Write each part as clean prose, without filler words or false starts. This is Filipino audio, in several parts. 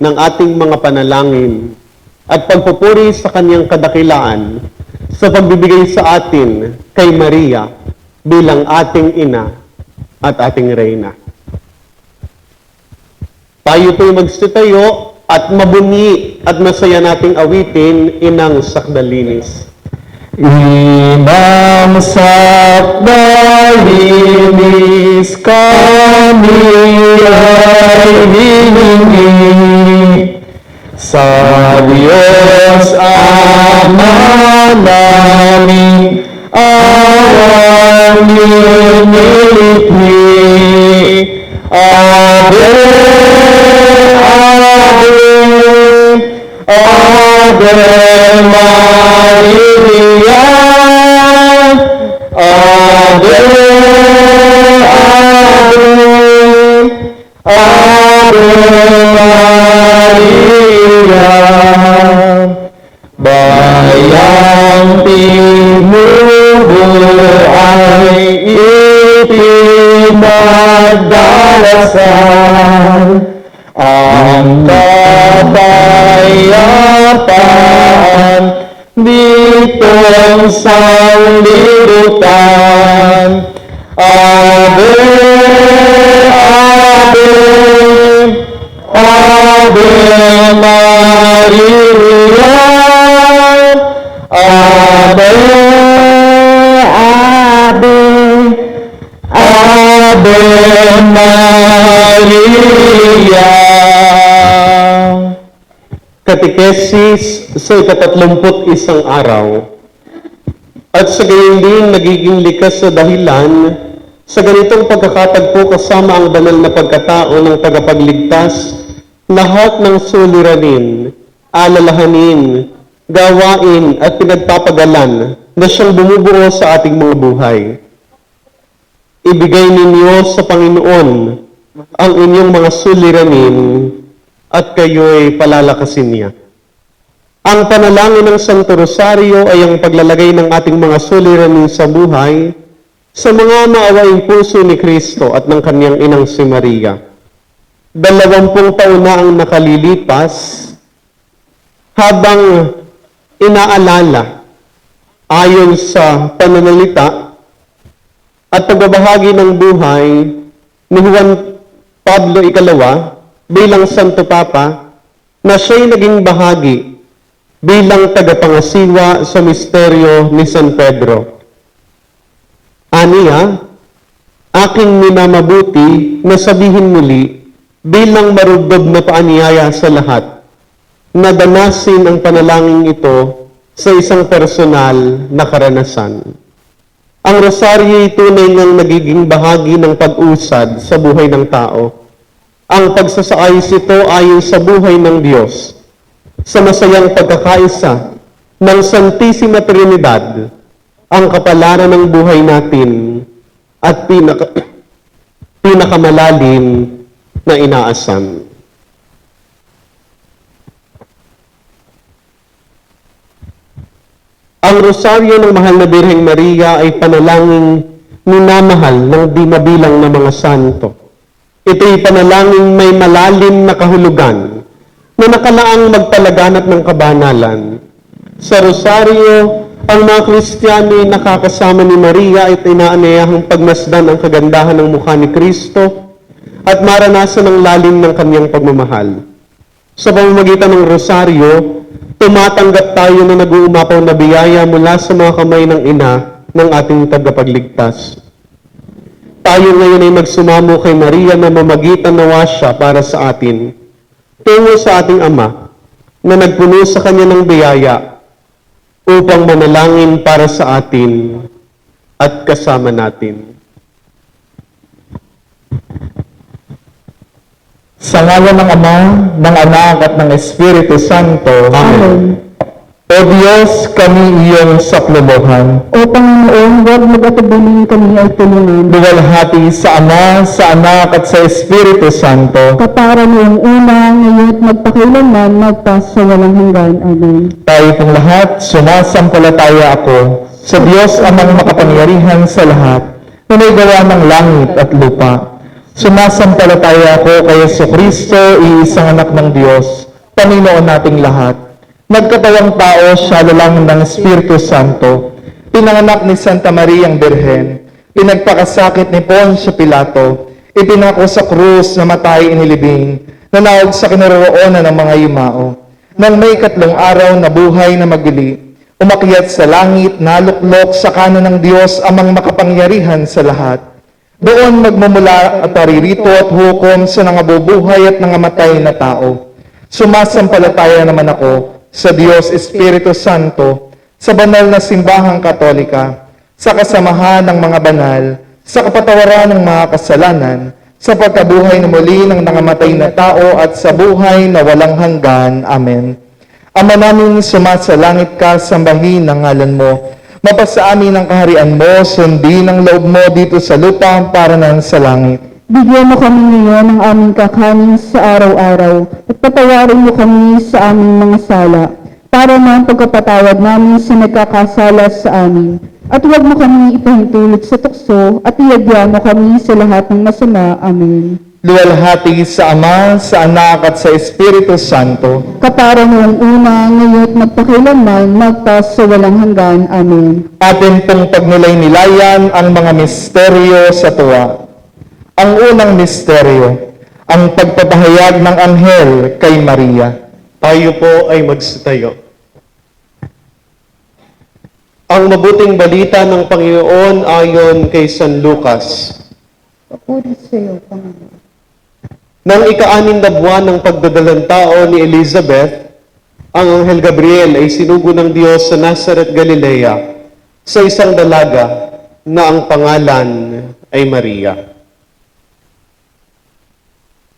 ng ating mga panalangin at pagpupuri sa kanyang kadakilaan sa pagbibigay sa atin kay Maria bilang ating ina at ating reyna. Tayo po'y magsitayo at mabunyi at masaya nating awitin Inang Sakdalinis. Inang Sakdalinis, kami ay hihingi sa Diyos Ama namin, awang nilitli. Ave, Ave, Ave Maria, Ave, Ave, Ave Maria. Bayang Timur ay ipinagdalasan ang kapayapaan ditong sanglibutan. Ave, Ave, Ave Maria, Ave, Ave, Ave Maria. Katekesis sa 31 araw. At sa gayon din nagiging likas sa dahilan sa ganitong pagkakatagpo kasama ang banal na pagkatao ng tagapagligtas, lahat ng suliranin, alalahanin, gawain at pinagpapagalan na siyang bumubuo sa ating mga buhay. Ibigay ninyo sa Panginoon ang inyong mga suliranin at kayo'y palalakasin niya. Ang panalangin ng Santo Rosario ay ang paglalagay ng ating mga suliranin sa buhay sa mga maawaing puso ni Kristo at ng kanyang inang si Maria. 20 taon na ang nakalilipas habang inaalala ayon sa pananalita at pagbabahagi ng buhay ni Juan Pablo II bilang Santo Papa na siya'y naging bahagi bilang tagapangasiwa sa misteryo ni San Pedro. Aniya, aking minamabuti na sabihin muli bilang marugdog na paanyaya sa lahat na danasin ang panalangin ito sa isang personal na karanasan. Ang rosaryo ay tunay ngang nagiging bahagi ng pag-usad sa buhay ng tao. Ang pagsasaayos ito ayon sa buhay ng Diyos, sa masayang pagkakaisa ng Santissima Trinidad, ang kapalaran ng buhay natin at pinakamalalim na inaasam. Ang rosaryo ng Mahal na Birheng Maria ay panalangin minamahal ng di mabilang na mga santo. Ito'y panalangin may malalim na kahulugan na nakalaang magpalaganap ng kabanalan. Sa rosaryo, ang mga Kristiyano ay nakakasama ni Maria at inaanayahang pagmasdan ang kagandahan ng mukha ni Kristo at maranasan ang lalim ng kanyang pagmamahal. Sa pamamagitan ng rosaryo, tumatanggap tayo na nag-uumapaw na biyaya mula sa mga kamay ng ina ng ating tagapagligtas. Tayo ngayon ay magsumamo kay Maria na mamagitan nawa siya para sa atin, tungo sa ating Ama na nagpuno sa kanya ng biyaya upang manalangin para sa atin at kasama natin. Sa ngalan ng Ama, ng Anak at ng Espiritu Santo. Amen. O Diyos, kami iyong saklolohan. O Panginoon, huwag mag-atubili kami ay tulungan. Luwalhati sa Ama, sa Anak at sa Espiritu Santo. Kapara niyong una, ngayon at magpakailanman, magpas sa walang hanggan. Amen. Tayo pong lahat, sumasampalataya ako sa Diyos amang makapangyarihan sa lahat, na may gawa ng langit at lupa. Sumasampalataya ako kay Jesucristo, iisang anak ng Diyos, Panginoon nating lahat. Nagkatawang tao siya lalang ng Espiritu Santo, pinanganak ni Santa Maria ang Birhen, pinagpakasakit ni Poncio Pilato, ipinako sa krus, namatay inilibing, nanawag sa kinaroroonan ng mga yumao. Nang may 3 araw na buhay na magili, umakyat sa langit, naluklok sa kanan ng Diyos amang makapangyarihan sa lahat. Doon magmumula at paririto at hukom sa nangabubuhay at nangamatay na tao. Sumasampalataya naman ako sa Diyos Espiritu Santo, sa banal na simbahang katolika, sa kasamahan ng mga banal, sa kapatawaran ng mga kasalanan, sa pagkabuhay na muli ng nangamatay na tao at sa buhay na walang hanggan. Amen. Ama namin, sumasalangit ka, sambahin ang ngalan mo. Mapasa amin ang kaharian mo, sundin ang loob mo dito sa lupa para nan sa langit. Bigyan mo kami ngayon ng aming kakanin sa araw-araw at patawarin mo kami sa aming mga sala para na ang pagkapatawad namin sa nagkakasala sa amin. At huwag mo kami ipahintulot sa tukso at iadya mo kami sa lahat ng masama. Amen. Luwalhati sa Ama, sa Anak at sa Espiritu Santo. Kapara noong una, ngayon at magpakilanman, magpas sa walang hanggan. Amen. Atin pong pagnilay-nilayan ang mga misteryo sa tuwa. Ang unang misteryo, ang pagpapahayag ng anghel kay Maria. Tayo po ay magsitayo. Ang mabuting balita ng Panginoon ayon kay San Lucas. Papuri sa iyo, Panginoon. Nang ika-6 na buwan ng pagdadalang tao ni Elizabeth, ang Anghel Gabriel ay sinugo ng Diyos sa Nazareth, Galilea, sa isang dalaga na ang pangalan ay Maria.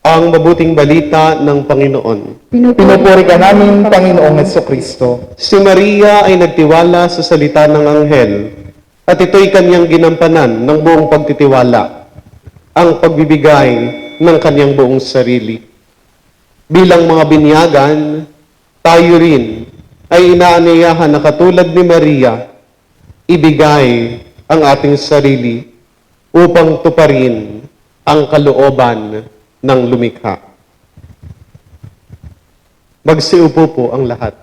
Ang mabuting balita ng Panginoon. Pinupuri ka namin, Panginoong Jesucristo. Si Maria ay nagtiwala sa salita ng anghel at ito'y kanyang ginampanan ng buong pagtitiwala, ang pagbibigay ng kanyang buong sarili. Bilang mga binyagan, tayo rin ay inaanyayahan na katulad ni Maria, ibigay ang ating sarili upang tuparin ang kalooban ng lumikha. Magsiupo po ang lahat.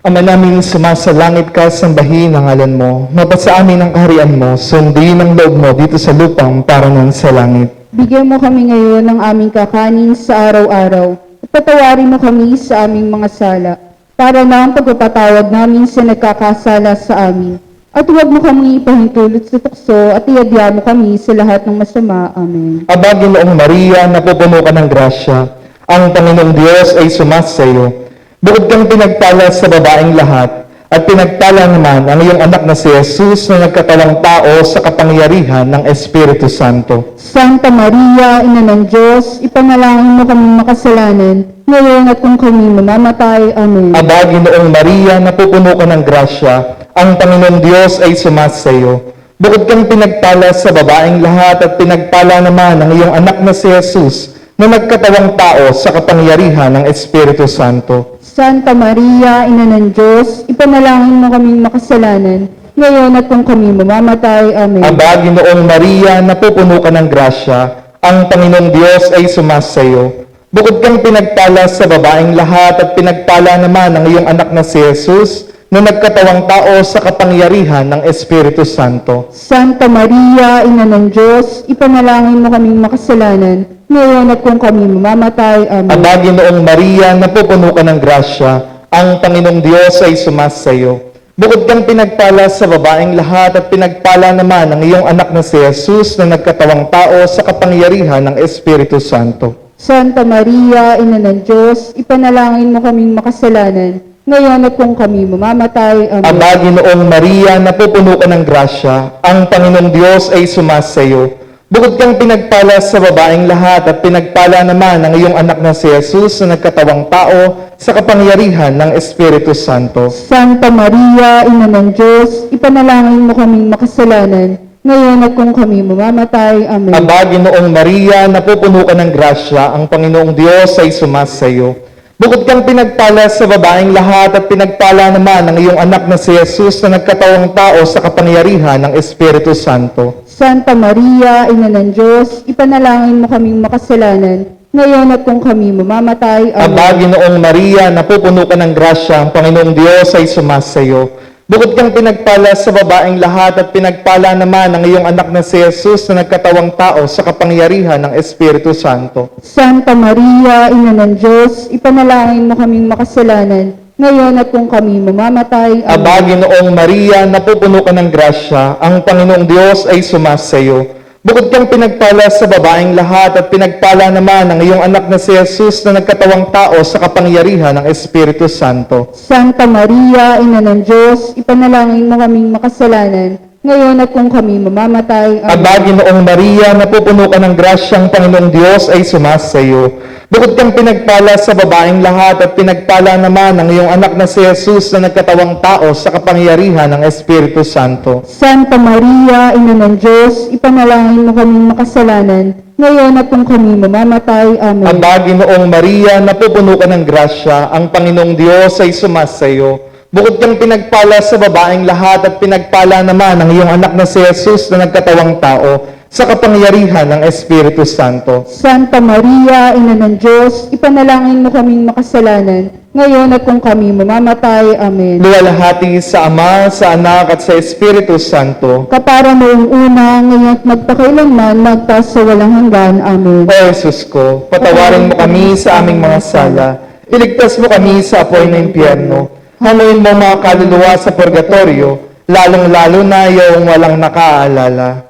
Ama namin, sumasalangit ka, sambahin ang ngalan mo. Mapasa amin ang kaharian mo, sundin ang loob mo dito sa lupang para nan sa langit. Bigyan mo kami ngayon ng aming kakanin sa araw-araw at patawarin mo kami sa aming mga sala para na ang pagpapatawad namin sa nagkakasala sa amin. At huwag mo kami ipahintulot sa tukso at iadya mo kami sa lahat ng masama. Amen. Aba, Ginoong Maria, napupuno ka ng grasya. Ang Panginoong Diyos ay sumasayo. Bukod kang pinagpala sa babaeng lahat, at pinagpala naman ang iyong anak na si Jesus na nagkatawang tao sa kapangyarihan ng Espiritu Santo. Santa Maria, Ina ng Diyos, ipanalangin mo kami makasalanan, ngayon at kung kami mamamatay. Amen. Aba, Ginoong Maria, napupuno ka ng grasya. Ang Panginoong Diyos ay sumasayo. Bukod kang pinagpala sa babaeng lahat at pinagpala naman ang iyong anak na si Jesus na nagkatawang tao sa kapangyarihan ng Espiritu Santo. Santa Maria, Ina ng Diyos, ipanalangin mo kaming makasalanan, ngayon at kung kami mamamatay. Amen. Aba, Ginoong Maria, napupuno ka ng grasya. Ang Panginoong Diyos ay sumasayo. Bukod kang pinagpala sa babaeng lahat at pinagpala naman ang iyong anak na si Jesus na nagkatawang tao sa kapangyarihan ng Espiritu Santo. Santa Maria, Ina ng Diyos, ipanalangin mo kaming makasalanan, ngayon at kung kami mamamatay. Amen. Aba, Ginoong Maria, napupuno ka ng grasya. Ang Panginoong Diyos ay sumasayo. Bukod kang pinagpala sa babaeng lahat at pinagpala naman ang iyong anak na si Jesus na nagkatawang tao sa kapangyarihan ng Espiritu Santo. Santa Maria, Ina ng Diyos, ipanalangin mo kaming makasalanan, ngayon at kung kami mamamatay. Amen. Aba, Ginoong Maria, napupuno ka ng grasya. Ang Panginoong Diyos ay sumasayo. Bukod kang pinagpala sa babaeng lahat at pinagpala naman ang iyong anak na si Jesus na nagkatawang tao sa kapangyarihan ng Espiritu Santo. Santa Maria, Ina ng Diyos, ipanalangin mo kaming makasalanan, ngayon at kung kami mamamatay. Amen. Aba, Ginoong Maria, napupuno ka ng grasya. Ang Panginoong Diyos ay sumasayo. Bukod kang pinagpala sa babaeng lahat at pinagpala naman ang iyong anak na si Jesus na nagkatawang tao sa kapangyarihan ng Espiritu Santo. Santa Maria, Ina ng Diyos, ipanalangin mo kaming makasalanan, ngayon at kung kami mamamatay. Aba, Ginoong Maria, napupuno ka ng grasya, ang Panginoong Diyos ay sumasayo. Bukod kang pinagpala sa babaeng lahat at pinagpala naman ang iyong anak na si Jesus na nagkatawang tao sa kapangyarihan ng Espiritu Santo. Santa Maria, Ina ng Diyos, ipanalangin mo kaming makasalanan, ngayon at kung kami mamamatay. Aba, Ginoong Maria, napupuno ka ng grasya, ang Panginoong Diyos ay sumasayo. Bukod kang pinagpala sa babaeng lahat at pinagpala naman ang iyong anak na si Jesus na nagkatawang tao sa kapangyarihan ng Espiritu Santo. Santa Maria, Ina ng Diyos, ipanalangin mo kaming makasalanan, ngayon at kung kami mamamatay. Aba, Ginoong Maria, napupuno ka ng grasya, ang Panginoong Diyos ay sumasayo. Bukod kang pinagpala sa babaeng lahat at pinagpala naman ang iyong anak na si Jesus na nagkatawang tao sa kapangyarihan ng Espiritu Santo. Santa Maria, Ina ng Diyos, ipanalangin mo kaming makasalanan, ngayon at kung kami mamamatay. Amen. Aba, Ginoong Maria, napupuno ka ng grasya, ang Panginoong Diyos ay sumasayo. Bukod kang pinagpala sa babaeng lahat at pinagpala naman ang iyong anak na si Jesus na nagkatawang tao sa kapangyarihan ng Espiritu Santo. Santa Maria, Ina ng Diyos, ipanalangin mo kaming makasalanan, ngayon at kung kami mamamatay. Amen. Luwalhati sa Ama, sa Anak at sa Espiritu Santo. Kapara noong una, ngayon at magpakailanman, magpas sa walang hanggan. Amen. O Jesus ko, patawarin mo kami sa aming mga sala. Iligtas mo kami sa apoy ng impyerno. Hanuin mo mga kaluluwa sa purgatorio, lalong-lalo na yung walang nakaalala.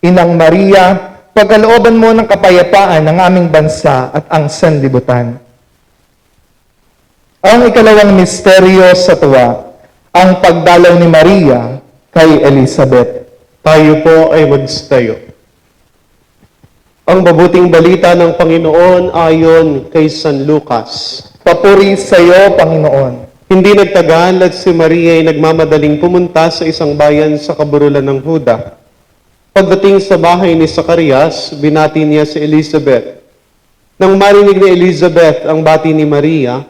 Inang Maria, pagkalooban mo ng kapayapaan ng aming bansa at ang sanlibutan. Ang ikalawang misteryo sa tuwa, ang pagdalaw ni Maria kay Elizabeth. Tayo po ay magstayo. Ang mabuting balita ng Panginoon ayon kay San Lucas. Papuri sa iyo, Panginoon. Hindi nagtagal at si Maria ay nagmamadaling pumunta sa isang bayan sa kaburulan ng Huda. Pagdating sa bahay ni Zacarias, binati niya si Elizabeth. Nang marinig ni Elizabeth ang bati ni Maria,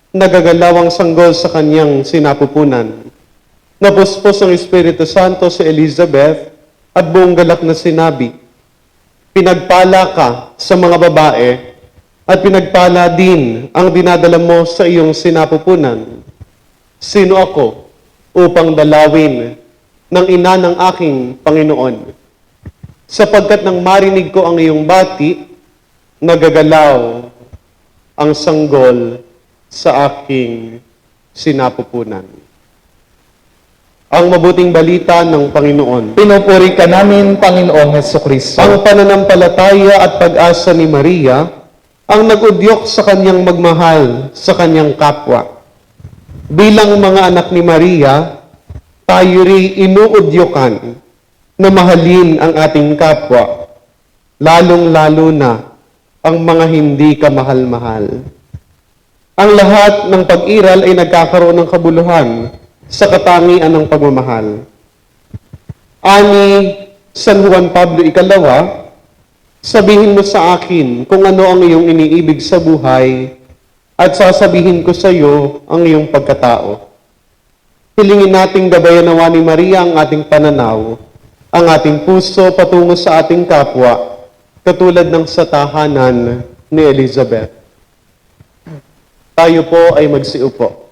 nagagalaw ang sanggol sa kanyang sinapupunan. Napuspos ang Espiritu Santo sa Elizabeth at buong galak na sinabi, "Pinagpala ka sa mga babae at pinagpala din ang dinadala mo sa iyong sinapupunan. Sino ako upang dalawin ng ina ng aking Panginoon? Sapagkat nang marinig ko ang iyong bati, nagagalaw ang sanggol sa aking sinapupunan." Ang mabuting balita ng Panginoon. Pinupuri ka namin, Panginoong Hesukristo. Ang pananampalataya at pag-asa ni Maria ang nag-udyok sa kanyang magmahal sa kanyang kapwa. Bilang mga anak ni Maria, tayo rin inuudyokan na mahalin ang ating kapwa, lalong-lalo na ang mga hindi kamahal-mahal. Ang lahat ng pag-iral ay nagkakaroon ng kabuluhan sa katangian ng pagmamahal. Ani San Juan Pablo II, sabihin mo sa akin kung ano ang iyong iniibig sa buhay at sasabihin ko sa iyo ang iyong pagkatao. Hilingin nating gabayan nawa ni Maria ang ating pananaw, ang ating puso patungo sa ating kapwa, katulad ng sa tahanan ni Elizabeth. Tayo po ay magsiupo.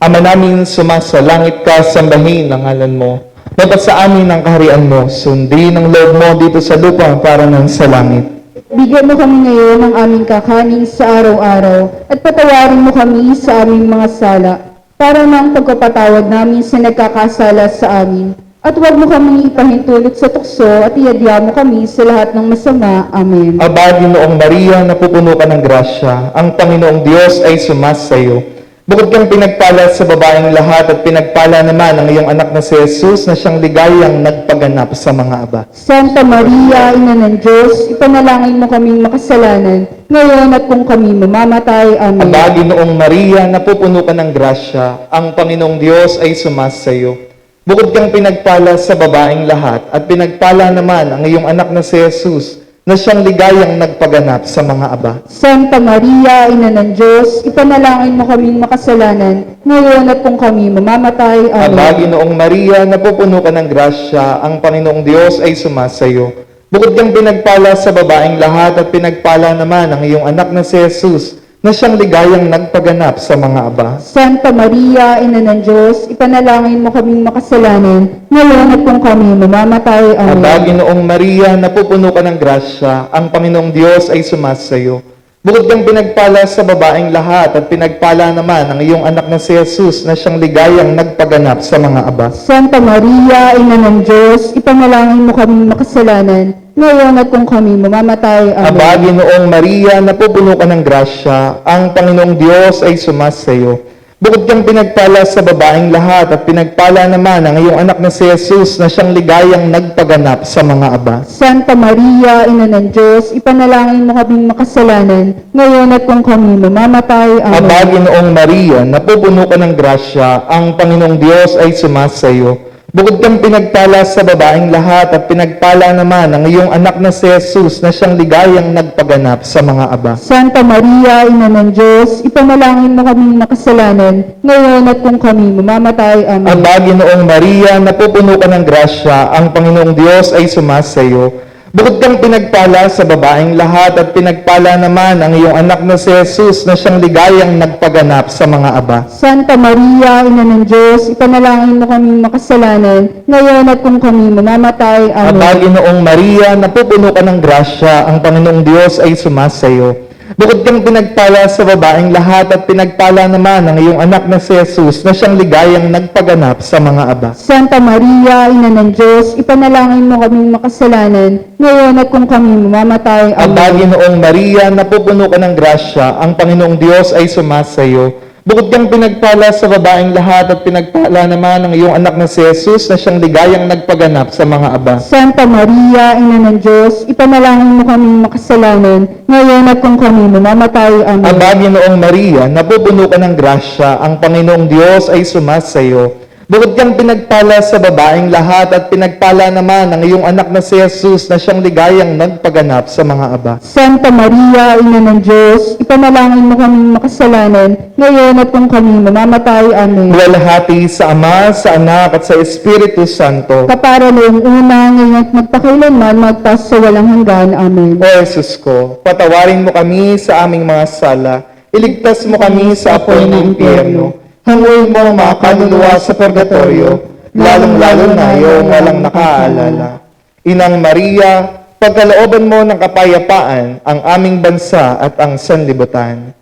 Ama namin, sumasalangit ka, sambahin ang ngalan mo. Dapat sa amin ang kaharian mo, sundin ang loob mo dito sa lupa para ng sa langit. Bigyan mo kami ngayon ng aming kakanin sa araw-araw at patawarin mo kami sa aming mga sala para ng pagkapatawad namin sa nagkakasala sa amin. At huwag mo kami ipahintulot sa tukso at iadya mo kami sa lahat ng masama. Amen. Aba, Ginoong Maria, napupuno ka ng grasya. Ang Panginoong Diyos ay sumasayo. Bukod kang pinagpala sa babaeng lahat at pinagpala naman ang iyong anak na si Jesus na siyang ligayang nagpaganap sa mga aba. Santa Maria, Ina ng Diyos, ipanalangin mo kaming makasalanan, ngayon at kung kami mamamatay. Amen. Aba, Ginoong Maria, napupuno ka ng grasya. Ang Panginoong Diyos ay sumasayo. Bukod kang pinagpala sa babaeng lahat at pinagpala naman ang iyong anak na si Jesus na siyang ligayang nagpaganap sa mga aba. Santa Maria, Ina ng Diyos, ipanalangin mo kaming makasalanan, ngayon at kung kami mamamatay. Aba, Amen. Ginoong Maria, napupuno ka ng grasya, ang Panginoong Diyos ay sumasayo. Bukod kang pinagpala sa babaeng lahat at pinagpala naman ang iyong anak na si Jesus, na siyang ligayang nagpaganap sa mga aba. Santa Maria, Ina ng Diyos, ipanalangin mo kaming makasalanan, ngayon at kung kami mamamatay. Amen. Aba, Ginoong Maria, napupuno ka ng grasya, ang Panginoong Diyos ay sumasayo. Bukod kang pinagpala sa babaeng lahat at pinagpala naman ang iyong anak na si Jesus na siyang ligayang nagpaganap sa mga aba. Santa Maria, Ina ng Diyos, ipanalangin mo kaming makasalanan, ngayon at kung kami mamamatay. Amen. Aba, Ginoong Maria, napupuno ka ng grasya, ang Panginoong Diyos ay sumasayo. Bukod kang pinagpala sa babaeng lahat at pinagpala naman ang iyong anak na si Jesus na siyang ligayang nagpaganap sa mga aba. Santa Maria, Ina ng Diyos, ipanalangin mo kaming makasalanan, ngayon at kung kami mamamatay. Amen. Aba, Ginoong Maria, napupuno ka ng grasya, ang Panginoong Diyos ay sumasayo. Bukod kang pinagpala sa babaeng lahat at pinagpala naman ang iyong anak na si Jesus na siyang ligayang nagpaganap sa mga aba. Santa Maria, Ina ng Diyos, ipanalangin mo kaming makasalanan, ngayon at kung kami mamamatay. Amen. Aba, Ginoong Maria, napupuno ka ng grasya, ang Panginoong Diyos ay sumasayo. Bukod kang pinagpala sa babaeng lahat at pinagpala naman ang iyong anak na si Jesus na siyang ligayang nagpaganap sa mga aba. Santa Maria, Ina ng Diyos, ipanalangin mo kaming makasalanan, ngayon at kung kami mamamatay. Aba, Amen. Ginoong Maria, napupuno ka ng grasya, ang Panginoong Diyos ay sumasayo. Bukod kang pinagpala sa babaeng lahat at pinagpala naman ang iyong anak na si Jesus na siyang ligayang nagpaganap sa mga aba. Santa Maria, Ina ng Diyos, ipanalangin mo kaming makasalanan, ngayon at kung kami mamamatay. Aba, Amen. Ginoong Maria, napupuno ka ng grasya, ang Panginoong Diyos ay sumasayo. Bukod kang pinagpala sa babaeng lahat at pinagpala naman ang iyong anak na si Jesus na siyang ligayang nagpaganap sa mga aba. Santa Maria, Ina ng Diyos, ipanalangin mo kaming makasalanan, ngayon at kung kami mamamatay. Amen. Aba, Ginoong Maria, napupuno ka ng grasya, ang Panginoong Diyos ay sumasayo. Bukod kang pinagpala sa babaeng lahat at pinagpala naman ang iyong anak na si Jesus na siyang ligayang nagpaganap sa mga aba. Santa Maria, Ina ng Diyos, ipanalangin mo kaming makasalanan, ngayon at kung kami mamamatay. Amen. Luwalhati sa Ama, sa Anak at sa Espiritu Santo. Kapara noong una, ngayon at magpakailanman, magpas sa walang hanggan. Amen. O Jesus ko, patawarin mo kami sa aming mga sala, iligtas mo kami sa apoy ng impyerno, hanguin mo ang mga kaluluwa sa purgatorio, lalong-lalo na yung walang nakaalala. Inang Maria, pagkalooban mo ng kapayapaan ang aming bansa at ang sanlibutan.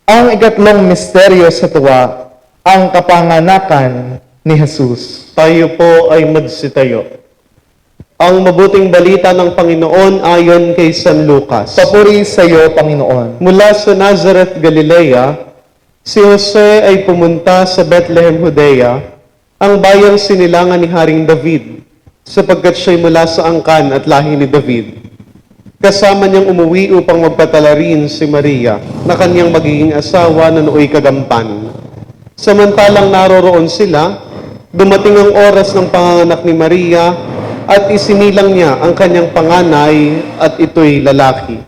Ang ikatlong misteryo sa tuwa, ang kapanganakan ni Jesus. Tayo po ay magsitayo. Ang mabuting balita ng Panginoon ayon kay San Lucas. Papuri sa iyo, Panginoon. Mula sa Nazareth, Galilea, si Jose ay pumunta sa Bethlehem, Judea, ang bayang sinilangan ni Haring David, sapagkat siya'y mula sa angkan at lahi ni David. Kasama niyang umuwi upang magpatalarin si Maria, na kanyang magiging asawa na nooy kagampan. Samantalang naroroon sila, dumating ang oras ng panganganak ni Maria, at isinilang niya ang kanyang panganay at ito'y lalaki.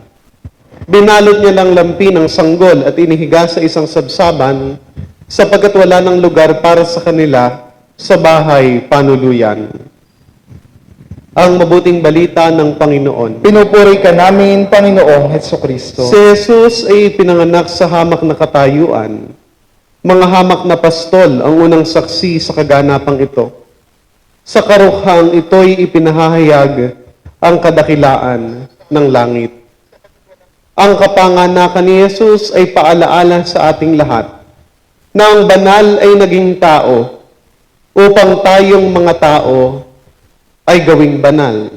Binalot niya lang lampi ng sanggol at inihiga sa isang sabsaban sapagkat wala ng lugar para sa kanila sa bahay panuluyan. Ang mabuting balita ng Panginoon. Pinupuri ka namin, Panginoong Hesukristo. Si Jesus ay pinanganak sa hamak na katayuan. Mga hamak na pastol ang unang saksi sa kaganapang ito. Sa karuhang ito'y ipinahahayag ang kadakilaan ng langit. Ang kapanganakan ni Jesus ay paalaala sa ating lahat na ang banal ay naging tao upang tayong mga tao ay gawing banal.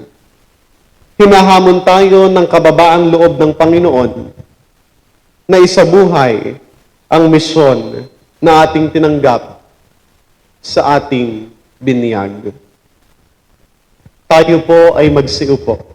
Hinahamon tayo ng kababaang loob ng Panginoon na isabuhay ang misyon na ating tinanggap sa ating binyag. Tayo po ay magsiupo.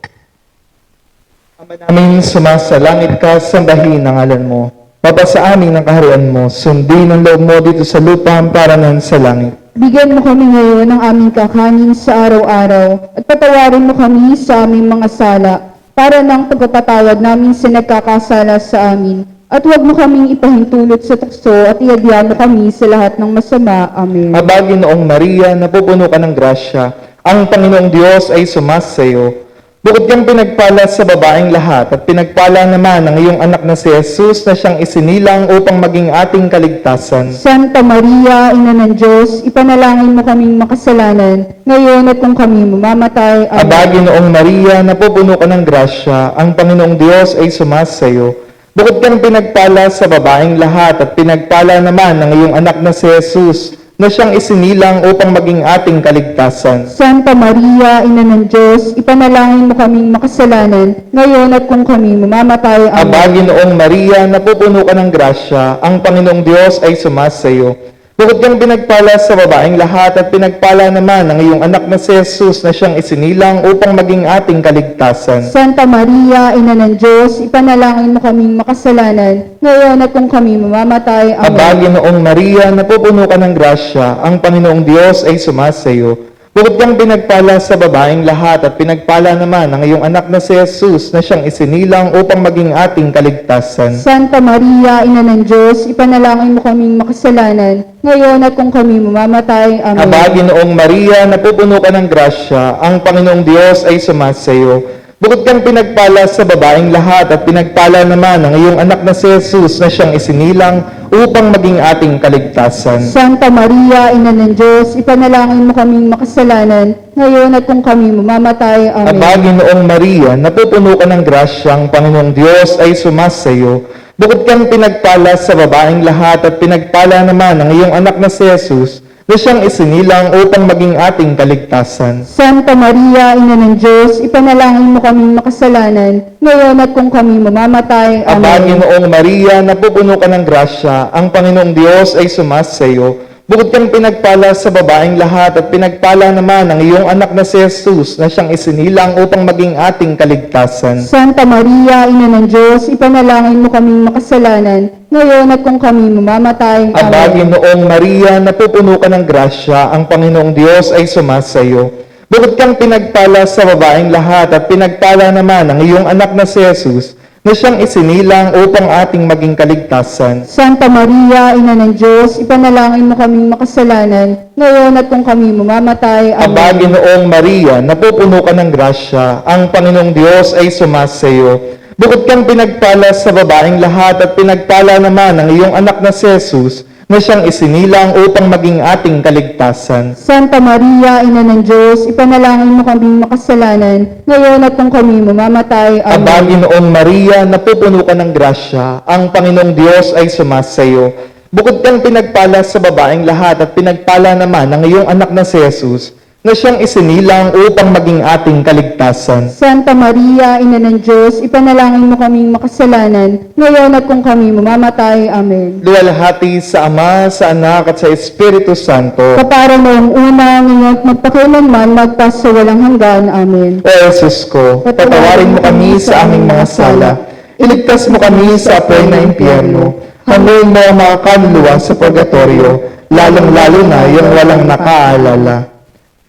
Ama namin sumasalangit ka, sambahin ang ngalan mo. Mapasa amin ang kaharian mo, sundin ang loob mo dito sa lupa para nan sa langit. Bigyan mo kami ngayon ng aming kakanin sa araw-araw at patawarin mo kami sa aming mga sala para ng pagpapatawad namin sa nagkakasala sa amin. At huwag mo kaming ipahintulot sa tukso at iadya mo kami sa lahat ng masama. Amen. Abagi noong Maria, napupuno ka ng grasya, ang Panginoong Diyos ay sumasayo. Bukod kang pinagpala sa babaeng lahat at pinagpala naman ang iyong anak na si Jesus na siyang isinilang upang maging ating kaligtasan. Santa Maria, Ina ng Diyos, ipanalangin mo kaming makasalanan, ngayon at kung kami mamamatay. Amen. Abagi noong Maria, napupuno ka ng grasya, ang Panginoong Diyos ay sumasayo. Bukod kang pinagpala sa babaeng lahat at pinagpala naman ang iyong anak na si Jesus na siyang isinilang upang maging ating kaligtasan. Santa Maria, Ina ng Diyos, ipanalangin mo kaming makasalanan, ngayon at kung kami mamamatay. Amen. Abagi noong Maria, napupuno ka ng grasya, ang Panginoong Diyos ay sumasayo. Bukod kang pinagpala sa babaeng lahat at pinagpala naman ang iyong anak na si Jesus na siyang isinilang upang maging ating kaligtasan. Santa Maria, Ina ng Diyos, ipanalangin mo kaming makasalanan, ngayon at kung kami mamamatay. Amen. Abagi noong Maria, napupuno ka ng grasya, ang Panginoong Diyos ay sumasayo. Bukod kang pinagpala sa babaeng lahat at pinagpala naman ang iyong anak na si Jesus na siyang isinilang upang maging ating kaligtasan. Santa Maria, Ina ng Diyos, ipanalangin mo kaming makasalanan, ngayon at kung kami mamamatay. Amen. Abagi noong Maria, napupuno ka ng grasya, ang Panginoong Diyos ay sumasayo. Bukod kang pinagpala sa babaeng lahat at pinagpala naman ang iyong anak na si Jesus na siyang isinilang upang maging ating kaligtasan. Santa Maria, Ina ng Diyos, ipanalangin mo kaming makasalanan, ngayon at kung kami mamamatay. Amen. Abagi noong Maria, napupuno ka ng grasya, ang Panginoong Diyos ay sumasayo. Bukod kang pinagpala sa babaeng lahat at pinagpala naman ang iyong anak na si Jesus na siyang isinilang upang maging ating kaligtasan. Santa Maria, Ina ng Diyos, ipanalangin mo kaming makasalanan, ngayon at kung kami mamamatay. Abagi Amen. noong Maria, napupuno ka ng grasya, ang Panginoong Diyos ay sumasayo. Bukod kang pinagpala sa babaeng lahat at pinagpala naman ang iyong anak na si Jesus na siyang isinilang upang maging ating kaligtasan. Santa Maria, Ina ng Diyos, ipanalangin mo kaming makasalanan, ngayon at kung kami mamamatay. Abagi noong Maria, napupuno ka ng grasya, ang Panginoong Diyos ay sumasayo. Bukod kang pinagpala sa babaeng lahat at pinagpala naman ang iyong anak na si Jesus na siyang isinilang upang ating maging kaligtasan. Santa Maria, Ina ng Diyos, ipanalangin mo kaming makasalanan, ngayon at kung kami mamamatay. Abagi noong Maria, napupuno ka ng grasya, ang Panginoong Diyos ay sumasayo. Bukod kang pinagpala sa babaeng lahat at pinagpala naman ang iyong anak na si Jesus na siyang isinilang upang maging ating kaligtasan. Santa Maria, Ina ng Diyos, ipanalangin mo kaming makasalanan, ngayon at kung kami mamamatay. Abagi noong Maria, napupuno ka ng grasya, ang Panginoong Diyos ay sumasayo. Bukod kang pinagpala sa babaeng lahat at pinagpala naman ang iyong anak na si Jesus na siyang isinilang upang maging ating kaligtasan. Santa Maria, Ina ng Diyos, ipanalangin mo kaming makasalanan, ngayon at kung kami mamamatay. Amen. Luwalhati sa Ama, sa Anak at sa Espiritu Santo. Kapara noong una, ngayon at magpakilanman, magpas sa walang hanggan. Amen. O Jesus ko, patawarin mo kami sa aming mga sala. Iligtas mo kami sa apoy na impyerno. Hanguin mo ang mga kaluluwa sa purgatorio, lalong-lalo na yung walang nakaalala.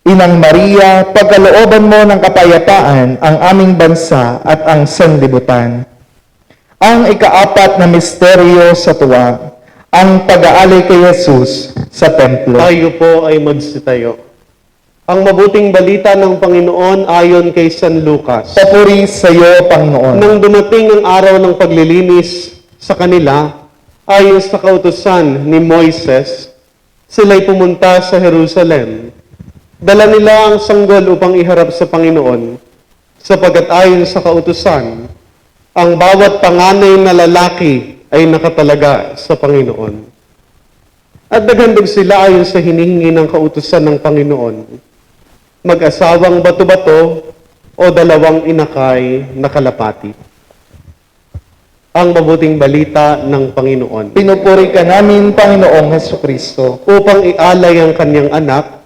Inang Maria, pagkalooban mo ng kapayapaan ang aming bansa at ang sanlibutan. Ang ikaapat na misteryo sa tuwa, ang pag-aalay kay Jesus sa templo. Tayo po ay magsitayo. Ang mabuting balita ng Panginoon ayon kay San Lucas. Papuri sa iyo, Panginoon. Nang dumating ang araw ng paglilinis sa kanila, ayon sa kautusan ni Moises, sila'y pumunta sa Jerusalem. Dala nila ang sanggol upang iharap sa Panginoon, sapagat ayon sa kautusan, ang bawat panganay na lalaki ay nakatalaga sa Panginoon. At naghandog sila ayon sa hinihingi ng kautusan ng Panginoon, mag-asawang bato-bato o dalawang inakay na kalapati. Ang mabuting balita ng Panginoon. Pinupuri ka namin, Panginoong Hesukristo. Upang ialay ang kanyang anak,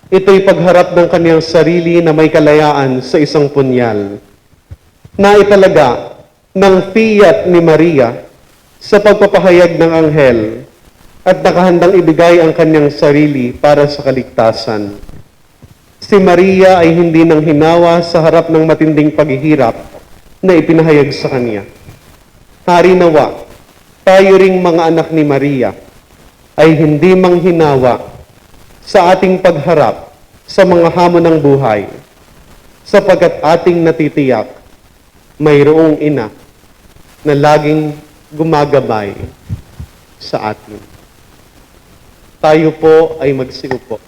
ito'y pagharap ng kanyang sarili na may kalayaan sa isang punyal, na italaga ng fiat ni Maria sa pagpapahayag ng anghel at nakahandang ibigay ang kanyang sarili para sa kaligtasan. Si Maria ay hindi nang hinawa sa harap ng matinding paghihirap na ipinahayag sa Kanya. Hari nawa, tayo ring mga anak ni Maria ay hindi manghinawa sa ating pagharap sa mga hamon ng buhay, sapagkat ating natitiyak mayroong ina na laging gumagabay sa atin. Tayo po ay magsiupo.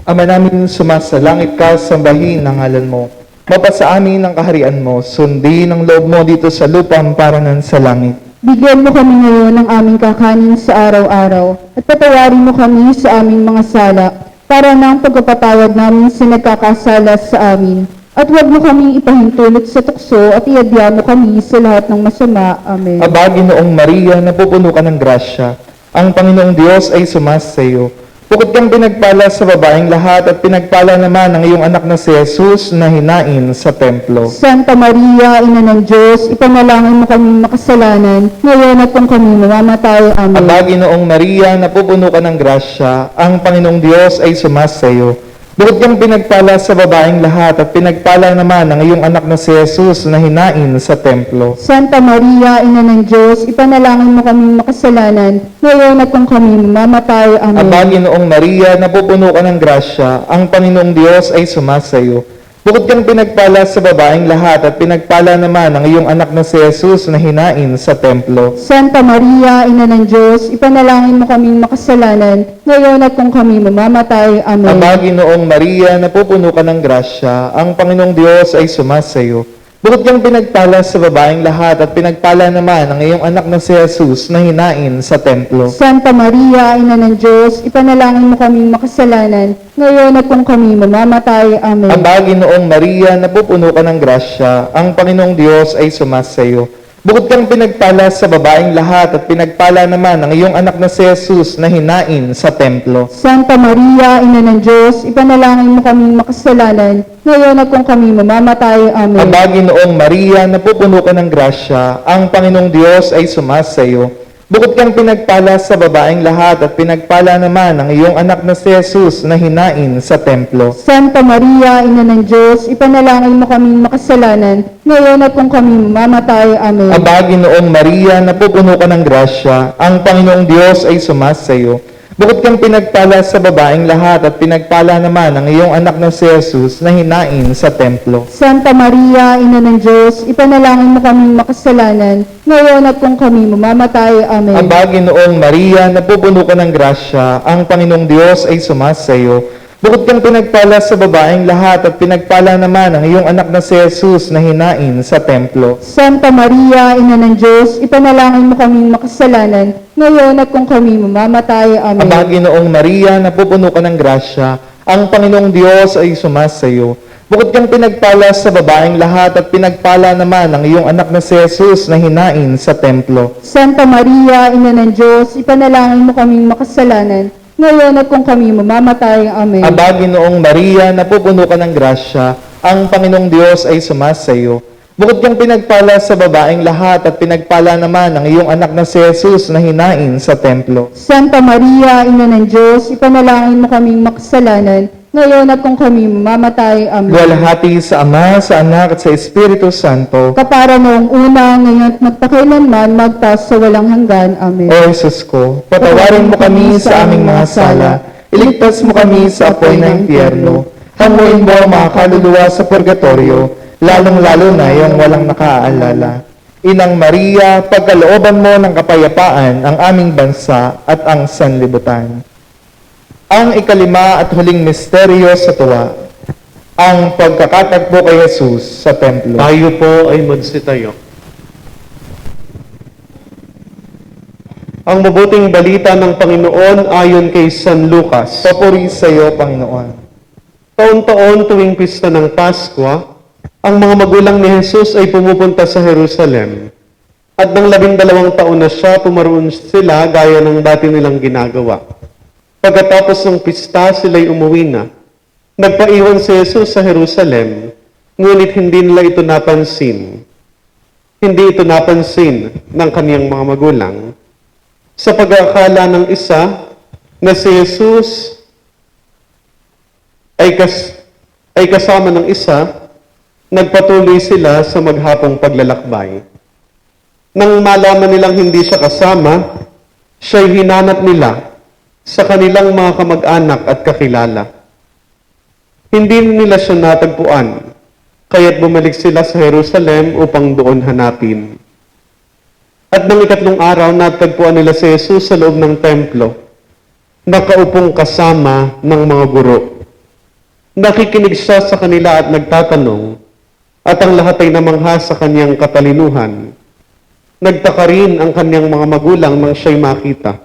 Ama namin sumasalangit ka, sambahin ang ngalan mo. Mapasa amin ang kaharian mo, sundin ang loob mo dito sa lupa paranan sa langit. Bigyan mo kami ngayon ng aming kakanin sa araw-araw at patawarin mo kami sa aming mga sala para ng pagpapatawad namin sa nagkakasala sa amin. At huwag mo kaming ipahintulot sa tukso at iadya mo kami sa lahat ng masama. Amen. Aba, Ginoong Maria, napupuno ka ng grasya. Ang Panginoong Diyos ay sumasayo. Bukod kang pinagpala sa babaeng lahat at pinagpala naman ang iyong anak na si Jesus na hinain sa templo. Santa Maria, Ina ng Diyos, ipanalangin mo kami makasalanan, ngayon at kung kami mamamatay. Amen. Aba, Ginoong Maria, napupuno ka ng grasya. Ang Panginoong Diyos ay sumasayo. Bukod kang pinagpala sa babaeng lahat at pinagpala naman ang iyong anak na si Jesus na hinain sa templo. Santa Maria, Ina ng Diyos, ipanalangin mo kami makasalanan, ngayon at kung kami mamamatay. Amen. Aba, Ginoong Maria, napupuno ka ng grasya. Ang Panginoong Diyos ay sumasayo. Bukod kang pinagpala sa babaeng lahat at pinagpala naman ang iyong anak na si Jesus na hinain sa templo. Santa Maria, Ina ng Diyos, ipanalangin mo kaming makasalanan, ngayon at kung kami mamamatay. Amen. Aba, Ginoong Maria, napupuno ka ng grasya. Ang Panginoong Diyos ay sumasayo. Bukod kang pinagpala sa babaeng lahat at pinagpala naman ang iyong anak na si Jesus na hinain sa templo. Santa Maria, Ina ng Diyos, ipanalangin mo kaming makasalanan, ngayon at kung kami mamamatay. Amen. Aba, Ginoong Maria, napupuno ka ng grasya. Ang Panginoong Diyos ay sumasayo. Bukod kang pinagpala sa babaeng lahat at pinagpala naman ang iyong anak na si Jesus na hinain sa templo. Santa Maria, Ina ng Diyos, ipanalangin mo kaming makasalanan, ngayon at kung kami mamamatay. Amen. Aba, Ginoong Maria, napupuno ka ng grasya. Ang Panginoong Diyos ay sumasayo. Bukod kang pinagpala sa babaeng lahat at pinagpala naman ang iyong anak na si Jesus na hinain sa templo. Santa Maria, Ina ng Diyos, ipanalangin mo kaming makasalanan, ngayon at kung kami mamamatay. Amen. Aba, Ginoong Maria, napupuno ka ng grasya. Ang Panginoong Diyos ay sumasayo. Bukod kang pinagpala sa babaeng lahat at pinagpala naman ang iyong anak na si Jesus na hinain sa templo. Santa Maria, Ina ng Diyos, ipanalangin mo kaming makasalanan, ngayon at kung kami mamamatay. Amen. Aba, Ginoong Maria, napupuno ka ng grasya. Ang Panginoong Diyos ay sumasayo. Bukod kang pinagpala sa babaeng lahat at pinagpala naman ang iyong anak na si Jesus na hinain sa templo. Santa Maria, Ina ng Diyos, ipanalangin mo kaming makasalanan, ngayon at kung kami mamamatay. Amen. Aba, Ginoong Maria, napupuno ka ng grasya. Ang Panginoong Diyos ay sumasayo. Bukod kang pinagpala sa babaeng lahat at pinagpala naman ang iyong anak na si Jesus na hinain sa templo. Santa Maria, Ina ng Diyos, ipanalangin mo kaming makasalanan, ngayon at kung kami mamamatay. Amen. Aba, Ginoong Maria, napupuno ka ng grasya. Ang Panginoong Diyos ay sumasayo. Bukod kang pinagpala sa babaeng lahat at pinagpala naman ang iyong anak na si Jesus na hinain sa templo. Santa Maria, Ina ng Diyos, ipanalangin mo kaming makasalanan, ngayon at kung kami mamamatay. Amen. Luwalhati sa Ama, sa Anak at sa Espiritu Santo. Kapara noong una, ngayon at magpakailanman, magtas sa walang hanggan. Amen. O Jesus ko, patawarin mo kami sa aming mga sala. Iligtas mo kami sa apoy ng impyerno. Hanguin mo ang mga kaluluwa sa purgatorio, lalong-lalo na yung walang nakaalala. Inang Maria, pagkalooban mo ng kapayapaan ang aming bansa at ang sanlibutan. Ang ikalima at huling misteryo sa tuwa, ang pagkakatagpo kay Jesus sa templo. Tayo po ay magsitayo. Ang mabuting balita ng Panginoon ayon kay San Lucas. Papuri sa iyo, Panginoon. Taon-taon tuwing pista ng Paskwa, ang mga magulang ni Jesus ay pumupunta sa Jerusalem. At nang 12 taon na siya, pumaroon sila gaya ng dati nilang ginagawa. Pagkatapos ng pista, sila'y umuwi na. Nagpaiwan si Jesus sa Jerusalem, ngunit hindi nila ito napansin. Hindi ito napansin ng kaniyang mga magulang. Sa pag-aakala ng isa na si Jesus ay kasama ng isa, Nagpatuloy sila sa maghapong paglalakbay. Nang malaman nilang hindi siya kasama, siya'y hinanap nila sa kanilang mga kamag-anak at kakilala. Hindi nila siya natagpuan, kaya't bumalik sila sa Jerusalem upang doon hanapin. At nang ikatlong araw, natagpuan nila si Jesus sa loob ng templo, nakaupong kasama ng mga guro. Nakikinig siya sa kanila at nagtatanong, at ang lahat ay namangha sa kanyang katalinuhan. Nagtaka rin ang kanyang mga magulang nang siya'y makita.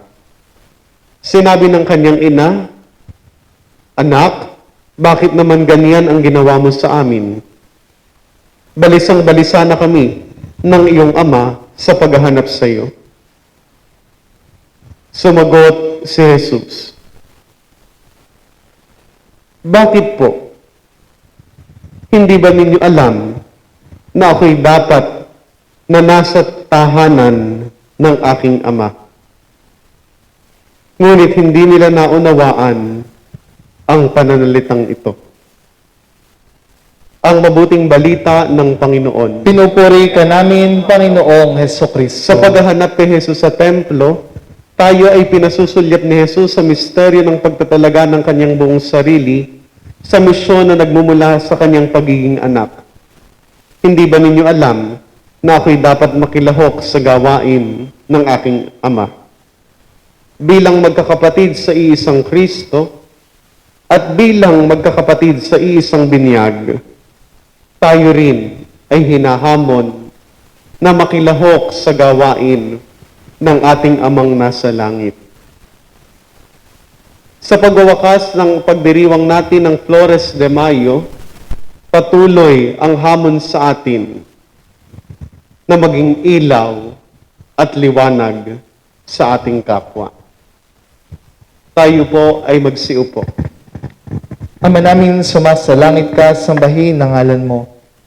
Sinabi ng kanyang ina, "Anak, bakit naman ganyan ang ginawa mo sa amin? Balisang-balisa na kami ng iyong ama sa paghahanap sa iyo." Sumagot si Jesus, "Bakit po? Hindi ba ninyo alam na ako'y dapat na nasa tahanan ng aking ama?" Ngunit hindi nila naunawaan ang pananalitang ito. Ang mabuting balita ng Panginoon. Pinupuri ka namin, Panginoong Heso Kristo. Sa paghahanap kay Jesus sa templo, tayo ay pinasusulyap ni Jesus sa misteryo ng pagtatalaga ng kanyang buong sarili sa misyon na nagmumula sa kanyang pagiging anak. Hindi ba ninyo alam na ako'y dapat makilahok sa gawain ng aking ama? Bilang magkakapatid sa iisang Kristo at bilang magkakapatid sa iisang binyag, tayo rin ay hinahamon na makilahok sa gawain ng ating amang nasa langit. Sa pagwawakas ng pagdiriwang natin ng Flores de Mayo, patuloy ang hamon sa atin na maging ilaw at liwanag sa ating kapwa. Tayo po ay magsiupo. Ama namin, sumasalangit ka, sambahin ang ngalan mo.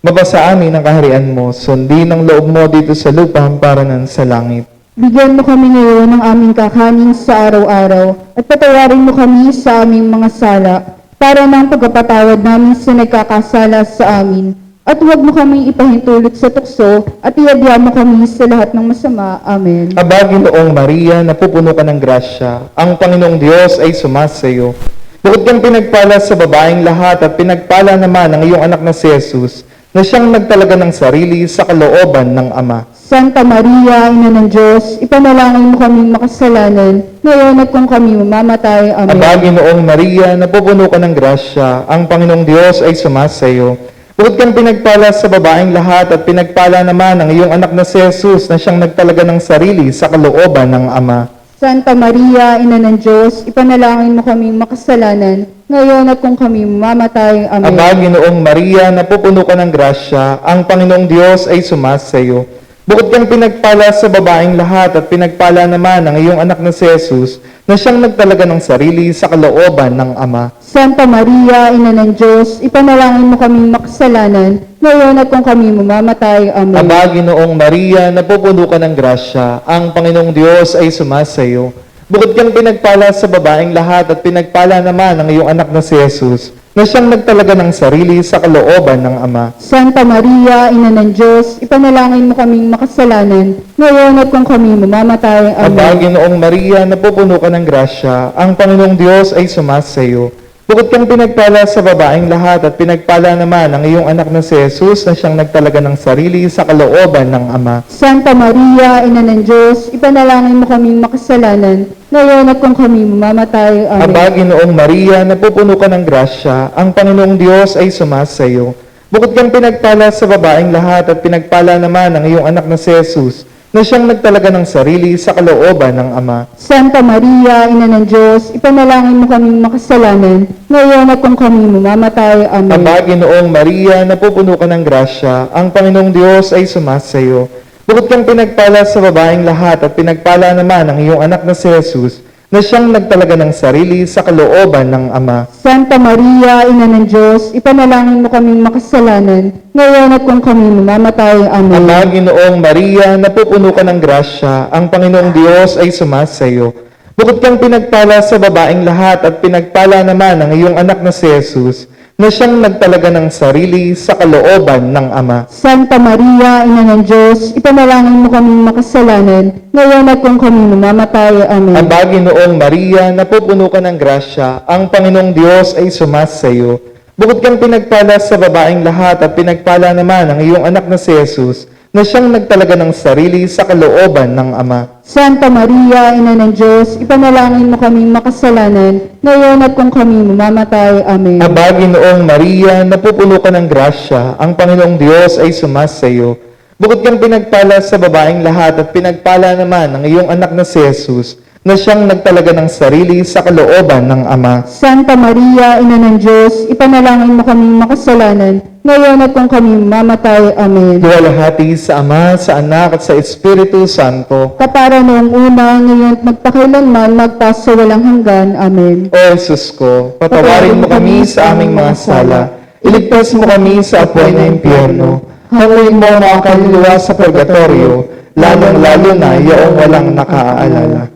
Mabasa amin ang kaharian mo, sundin ang loob mo dito sa lupa para nan sa langit. Bigyan mo kami ngayon ng aming kakanin sa araw-araw at patawarin mo kami sa aming mga sala para ng pagpapatawad namin sa nagkakasala sa amin. At huwag mo kami ipahintulot sa tukso at iadya mo kami sa lahat ng masama. Amen. Aba, Ginoong Maria, napupuno ka ng grasya. Ang Panginoong Diyos ay sumasayo. Bukod kang pinagpala sa babaeng lahat at pinagpala naman ang iyong anak na si Jesus, na siyang nagtalaga ng sarili sa kalooban ng Ama. Santa Maria, Ina ng Diyos, ipanalangin mo kaming makasalanan, ngayon at kung kami mamamatay. Amen. Aba, Ginoong Maria, napupuno ka ng grasya. Ang Panginoong Diyos ay sumasayo. Bukod kang pinagpala sa babaeng lahat at pinagpala naman ang iyong anak na si Jesus, na siyang nagtalaga ng sarili sa kalooban ng Ama. Santa Maria, Ina ng Diyos, ipanalangin mo kaming makasalanan, ngayon at kung kami mamamatay. Amen. Aba, Ginoong Maria, napupuno ka ng grasya. Ang Panginoong Diyos ay sumasayo. Bukod kang pinagpala sa babaeng lahat at pinagpala naman ang iyong anak na si Jesus, na siyang nagtalaga ng sarili sa kalooban ng Ama. Santa Maria, Ina ng Diyos, ipanalangin mo kaming makasalanan, ngayon at kung kami mamamatay. Amen. Aba, Ginoong Maria, napupuno ka ng grasya. Ang Panginoong Diyos ay sumasayo. Bukod kang pinagpala sa babaeng lahat at pinagpala naman ang iyong anak na si Jesus, na siyang nagtalaga ng sarili sa kalooban ng Ama. Santa Maria, Ina ng Diyos, ipanalangin mo kaming makasalanan, ngayon at kung kami mamamatay. Aba, Amen. Ginoong Maria, napupuno ka ng grasya. Ang Panginoong Diyos ay sumasayo. Bukod kang pinagpala sa babaeng lahat at pinagpala naman ang iyong anak na si Jesus, na siyang nagtalaga ng sarili sa kalooban ng Ama. Santa Maria, Ina ng Diyos, ipanalangin mo kaming makasalanan, ngayon at kung kami mamamatay. Amen. Aba, Ginoong Maria, napupuno ka ng grasya. Ang Panginoong Diyos ay sumasayo. Bukod kang pinagpala sa babaeng lahat at pinagpala naman ang iyong anak na si Jesus, na siyang nagtalaga ng sarili sa kalooban ng Ama. Santa Maria, Ina ng Diyos, ipanalangin mo kaming makasalanan, ngayon at kung kami mamamatay. Amen. Aba, Ginoong Maria, napupuno ka ng grasya. Ang Panginoong Diyos ay sumasayo. Bukod kang pinagpala sa babaeng lahat at pinagpala naman ang iyong anak na si Jesus, na siyang nagtalaga ng sarili sa kalooban ng Ama. Santa Maria, Ina ng Diyos, ipanalangin mo kaming makasalanan, ngayon at kung kami mamamatay. Amen. Ama, Ginoong Maria, napupuno ka ng grasya. Ang Panginoong Diyos ay sumasayo. Bukod kang pinagpala sa babaeng lahat at pinagpala naman ang iyong anak na si Jesus, na siyang nagtalaga ng sarili sa kalooban ng Ama. Santa Maria, Ina ng Diyos, ipanalangin mo kaming makasalanan, ngayon at kung kami mamamatay. Amen. Aba, Ginoong Maria, napupuno ka ng grasya, ang Panginoong Diyos ay sumas sa iyo. Bukod kang pinagpala sa babaeng lahat at pinagpala naman ang iyong anak na si Jesus, na siyang nagtalaga ng sarili sa kalooban ng Ama. Santa Maria, Ina ng Diyos, ipanalangin mo kaming makasalanan, ngayon at kung kami mamamatay. Amen. Aba, Ginoong Maria, napupuno ka ng grasya, ang Panginoong Diyos ay sumas sa iyo. Bukod kang pinagpala sa babaeng lahat at pinagpala naman ang iyong anak na si Jesus, na siyang nagtalaga ng sarili sa kalooban ng Ama. Santa Maria, Ina ng Diyos, ipanalangin mo kaming makasalanan, ngayon at kung kami mamamatay. Amen. Luwalhati sa Ama, sa Anak at sa Espiritu Santo. Kapara noong una, ngayon at magpakailanman, magpas sa walang hanggan. Amen. O Jesus ko, patawarin mo kami sa aming mga sala. Iligtas mo kami sa apoy na impyerno. Hanguin mo ang mga kaluluwa sa purgatorio, lalong-lalo na yaong walang nakaalala.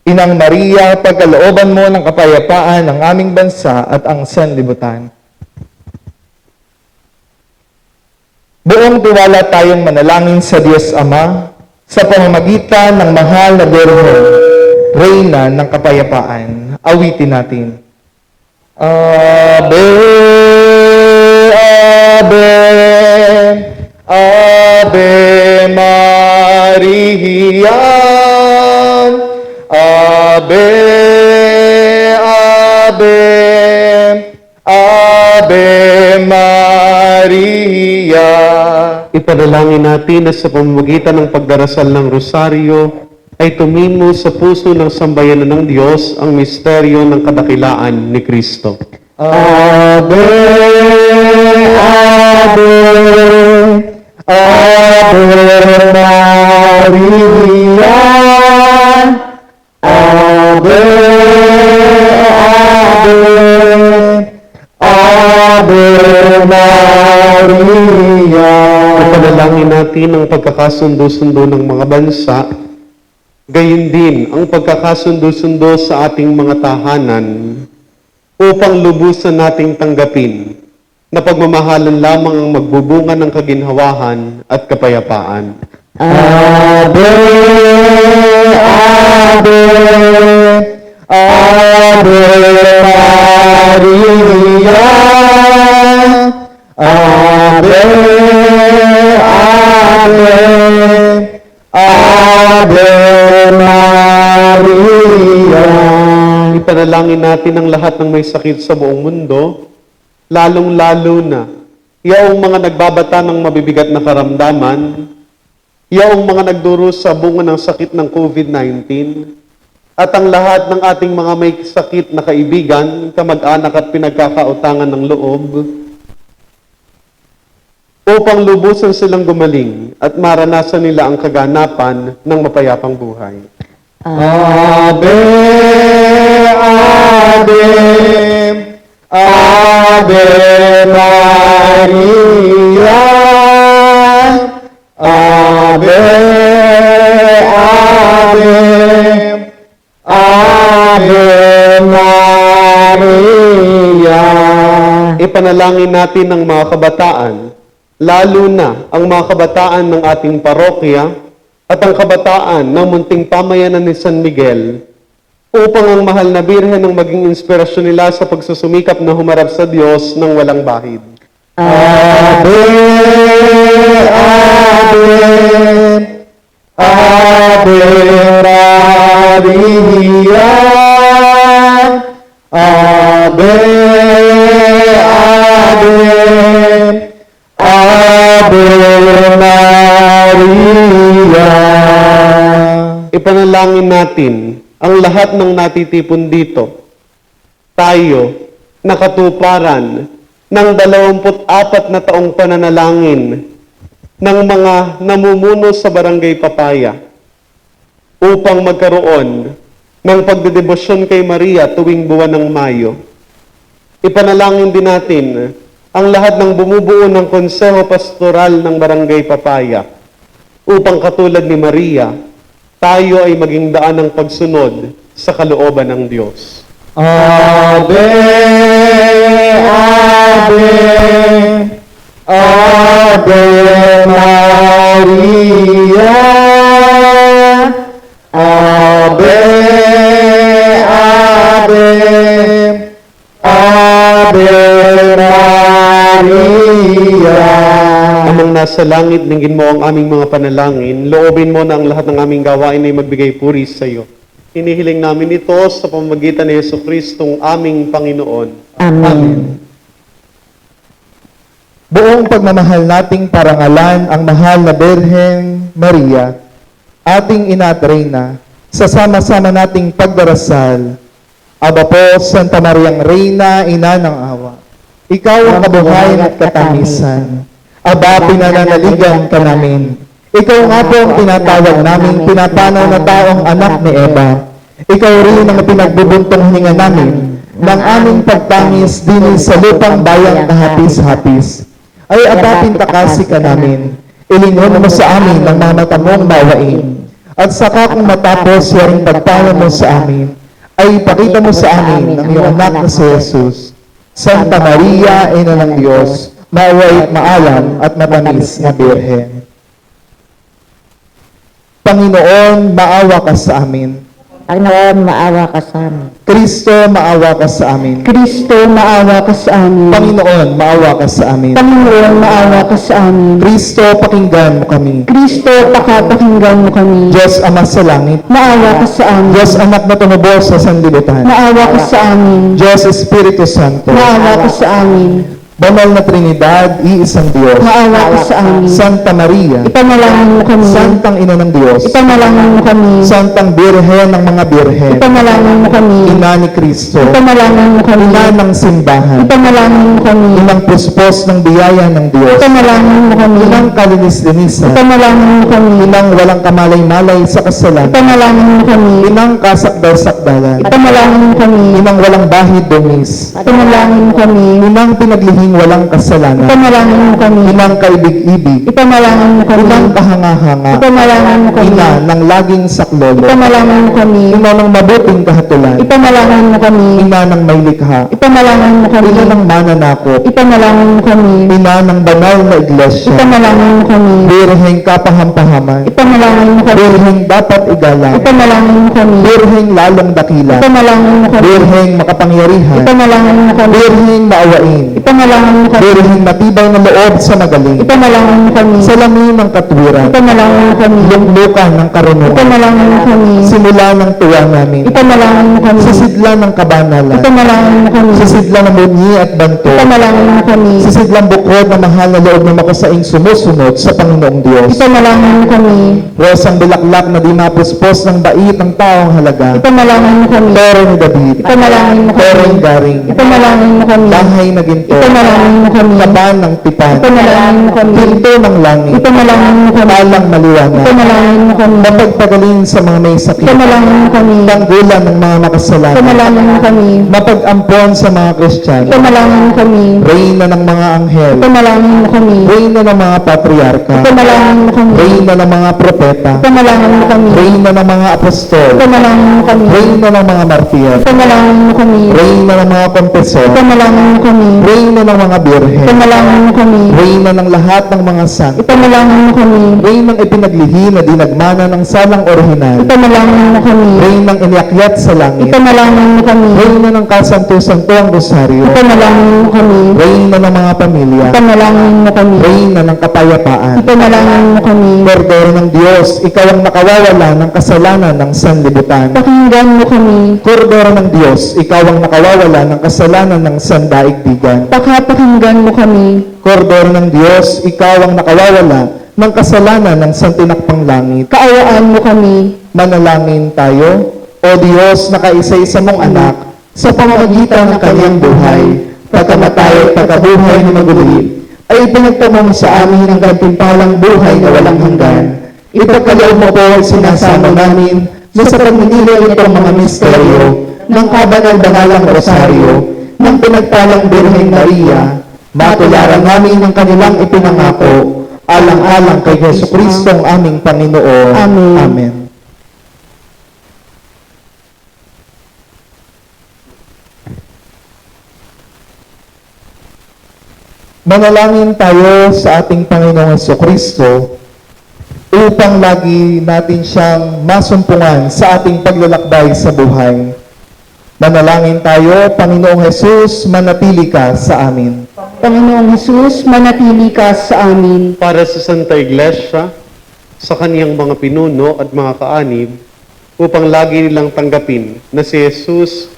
Inang Maria, pagkalooban mo ng kapayapaan ng aming bansa at ang sanlibutan. Buong tiwala tayong manalangin sa Diyos Ama sa pamamagitan ng mahal na Birhen, Reyna ng Kapayapaan. Awitin natin. Ave, Ave, Ave Maria. Ave, Ave, Ave Maria. Ipanalangin natin na sa pamamagitan ng pagdarasal ng rosaryo ay tumimo sa puso ng sambayanan ng Diyos ang misteryo ng kadakilaan ni Kristo. Ave, Ave, Ave Maria. Ave, Ave, Ave Maria. Ipanalangin natin ang pagkakasundo-sundo ng mga bansa, gayon din ang pagkakasundo-sundo sa ating mga tahanan, upang lubusan nating tanggapin na pagmamahalan lamang ang magbubunga ng kaginhawahan at kapayapaan. Ave, Ave, Ave Maria. Ave, Ave, Ave Maria. Ipanalangin natin ang lahat ng may sakit sa buong mundo, lalong-lalo na yaong mga nagbabata ng mabibigat na karamdaman, yaong mga nagduros sa bunga ng sakit ng COVID-19, at ang lahat ng ating mga may sakit na kaibigan, kamag-anak at pinagkakautangan ng loob, upang lubusan silang gumaling at maranasan nila ang kaganapan ng mapayapang buhay. Ave, Ave, Ave Maria. Ave, Ave, Ave Maria. Ipanalangin natin ang mga kabataan, lalo na ang mga kabataan ng ating parokya at ang kabataan ng munting pamayanan ni San Miguel, upang ang mahal na Birhen ang maging inspirasyon nila sa pagsusumikap na humarap sa Diyos ng walang bahid. Ave, Ave, Ave Maria. Ave, Ave, Ave Maria. Ipanalangin natin ang lahat ng natitipon dito. Tayo, nakatuparan ng 24 na taong pananalangin ng mga namumuno sa Barangay Papaya upang magkaroon ng pagdedebosyon kay Maria tuwing buwan ng Mayo. Ipanalangin din natin ang lahat ng bumubuo ng Konseho Pastoral ng Barangay Papaya upang katulad ni Maria, tayo ay maging daan ng pagsunod sa kalooban ng Diyos. Ave, Ave, Ave Maria, Ave, Ave, Ave Maria. Amang nasa langit, dinggin mo ang aming mga panalangin. Loobin mo na ang lahat ng aming gawain ay magbigay puri sa iyo. Hinihiling namin ito sa pamamagitan ni Yesu Kristong aming Panginoon. Amen. Buong pagmamahal nating parangalan ang mahal na Birhen Maria, ating ina at reyna, sa sama-sama nating pagdarasal. Aba po, Santa Mariang Reyna, ina ng awa, ikaw ang kabuhayan at katamisan. Aba, pinananaligan ka namin. Ikaw nga po ang tinatawag namin pinapanaw na taong anak ni Eva. Ikaw rin ang pinagbubuntong hininga namin ng aming pagtangis din sa lupang bayang kahapis-hapis. Ay abapin takasi ka namin. Ilingon mo sa amin ng mga mata mong mawain. At saka kung matapos yaring pagpala mo sa amin, ay ipakita mo sa amin ang iyong anak na si Jesus. Santa Maria, Ina ng Diyos, mawait maalam at matamis na Birhen. Panginoon, maawa ka sa amin. Panginoon, maawa ka sa amin. Kristo, maawa ka sa amin. Kristo, maawa ka sa amin. Panginoon, maawa ka sa amin. Panginoon, maawa ka sa amin. Kristo, pakinggan mo kami. Kristo, pakapakinggan mo kami. Diyos Ama sa langit, Maawa ka sa amin. Diyos Anak na tumubos sa sanlibutan, Maawa ka sa amin. Diyos Espiritu Santo, Maawa ka sa amin. Banal na Trinidad, iisang Diyos, Maawa ka sa amin. Santa Maria, Ipanalangin mo kami. Santang Ina ng Diyos, Ipanalangin mo kami. Santang Birhen ng mga Birhen, Ipanalangin mo kami. Ina ni Kristo, Ipanalangin mo kami. Ina ng simbahan, Ipanalangin mo kami. Inang puspos ng biyaya ng Diyos, Ipanalangin mo kami. Inang kalinis-linisan, Ipanalangin mo kami. Inang walang kamalay-malay sa kasalanan, Ipanalangin mo kami. Inang kasakdal-sakdalan, Ipanalangin mo kami. Inang walang bahid dungis, Ipanalangin mo kami. Inang pinaglihing walang kasalanan, Ipanalangin mo kami. Inang kaibig-ibig, Ipanalangin mo kami. Inang kahanga-hanga, Ipanalangin mo kami. Ina ng laging saklolo, Ipanalangin mo kami. Ina ng mabuting kahatulan, Ipanalangin mo kami. Ina ng may likha, Ipanalangin mo kami. Ina ng mananakop, Ipanalangin mo kami. Ina ng banal na iglesia, Ipanalangin mo kami. Birheng kapahampahaman, Ipanalangin mo kami. Birheng dapat igalang, Ipanalangin mo kami. Birheng lalong dakila, Ipanalangin mo kami. Birheng makapangyarihan, Ipanalangin mo kami. Birheng maawain, Ipanalangin mo kami. Birheng matibay na loob sa magaling, Ipanalangin mo kami. salamin ng katwiran, Ipanalangin mo kami. luklukan ng karunungan, Ipanalangin mo kami. simula ng tuwa namin, Ipanalangin mo kami. sisidla ng kabanalan, Ipanalangin mo kami. sisidla ng bunyi at banto, Ipanalangin mo kami. sisidlang bukod na mahal na loob na makasaing sumusunod sa Panginoong Diyos. Ipanalangin mo kami. Rosang bulaklak na di mapuspos ng bait ng taong halaga, Ipanalangin mo kami. Toro ni David, Ipanalangin mo kami. Toreng garing, Ipanalangin mo kami. bahay na ginto, Ipanalangin mo kami. kaban ng tipan, Ipanalangin mo kami. pinto ng langit, Ipanalangin mo kami. palang maliwanag, Ipanalangin mo kami. mapagpagaling sa mga may sakit, Ipanalangin mo kami. tanggulan ng mga makasalanan, Ipanalangin mo kami. mapag-ampon sa mga Kristiyano, Ipanalangin mo kami. Reyna ng mga anghel, Ipanalangin mo kami. Reyna ng mga patriarka, Ipanalangin mo kami. Reyna ng mga propeta, Ipanalangin mo kami. Reyna ng mga apostol, Ipanalangin mo kami. Reyna ng mga martir, Ipanalangin mo kami. Reyna ng mga kompesor, Ipanalangin mo kami. Reyna ng mga birhen, Ipanalangin mo kami. Reyna ng lahat ng mga santo, Ipanalangin mo kami. Reynang ipinaglihi na dinagmana ng salang orihinal, Ipanalangin mo kami. Reynang iniakyat sa langit, Ipanalangin mo kami. Reyna ng kasanto-santo ang rosaryo, Ipanalangin mo kami. Reyna ng mga pamilya, Ipanalangin mo kami. Reyna ng kapayapaan, Ipanalangin mo kami. Kordero ng Diyos, ikaw ang nakawawala ng kasalanan ng sanlibutan. Pakinggan mo kami. Kordero ng Diyos, ikaw ang nakawawala ng kasalanan ng sandaigdigan. Pakapakinggan mo kami. Kordero ng Diyos, ikaw ang nakawawala ng kasalanan ng santinakpang langit. Kaawaan mo kami. Manalangin tayo, O Diyos na kaisa-isa mong anak, sa pamamagitan ng kanyang buhay, pagkamatay at pagkabuhay na maguli, ay pinagtamong sa amin ang gantimpalang buhay na walang hanggan. Ipagkaloob mo po ay sinasama namin na sa pagninilay nitong mga misteryo ng kabanal-banalang rosaryo ng pinagpalang Birheng Maria, matularan namin ang kanilang ipinangako, alang-alang kay Yesu Kristo ang aming Panginoon. Amen. Amen. Manalangin tayo sa ating Panginoong Kristo upang lagi natin siyang masumpungan sa ating paglalakbay sa buhay. Manalangin tayo, Panginoong Jesus, manatili ka sa amin. Panginoong Hesus, manatili ka sa amin. Para sa Santa Iglesia, sa kaniyang mga pinuno at mga kaanib, upang lagi nilang tanggapin na si Jesus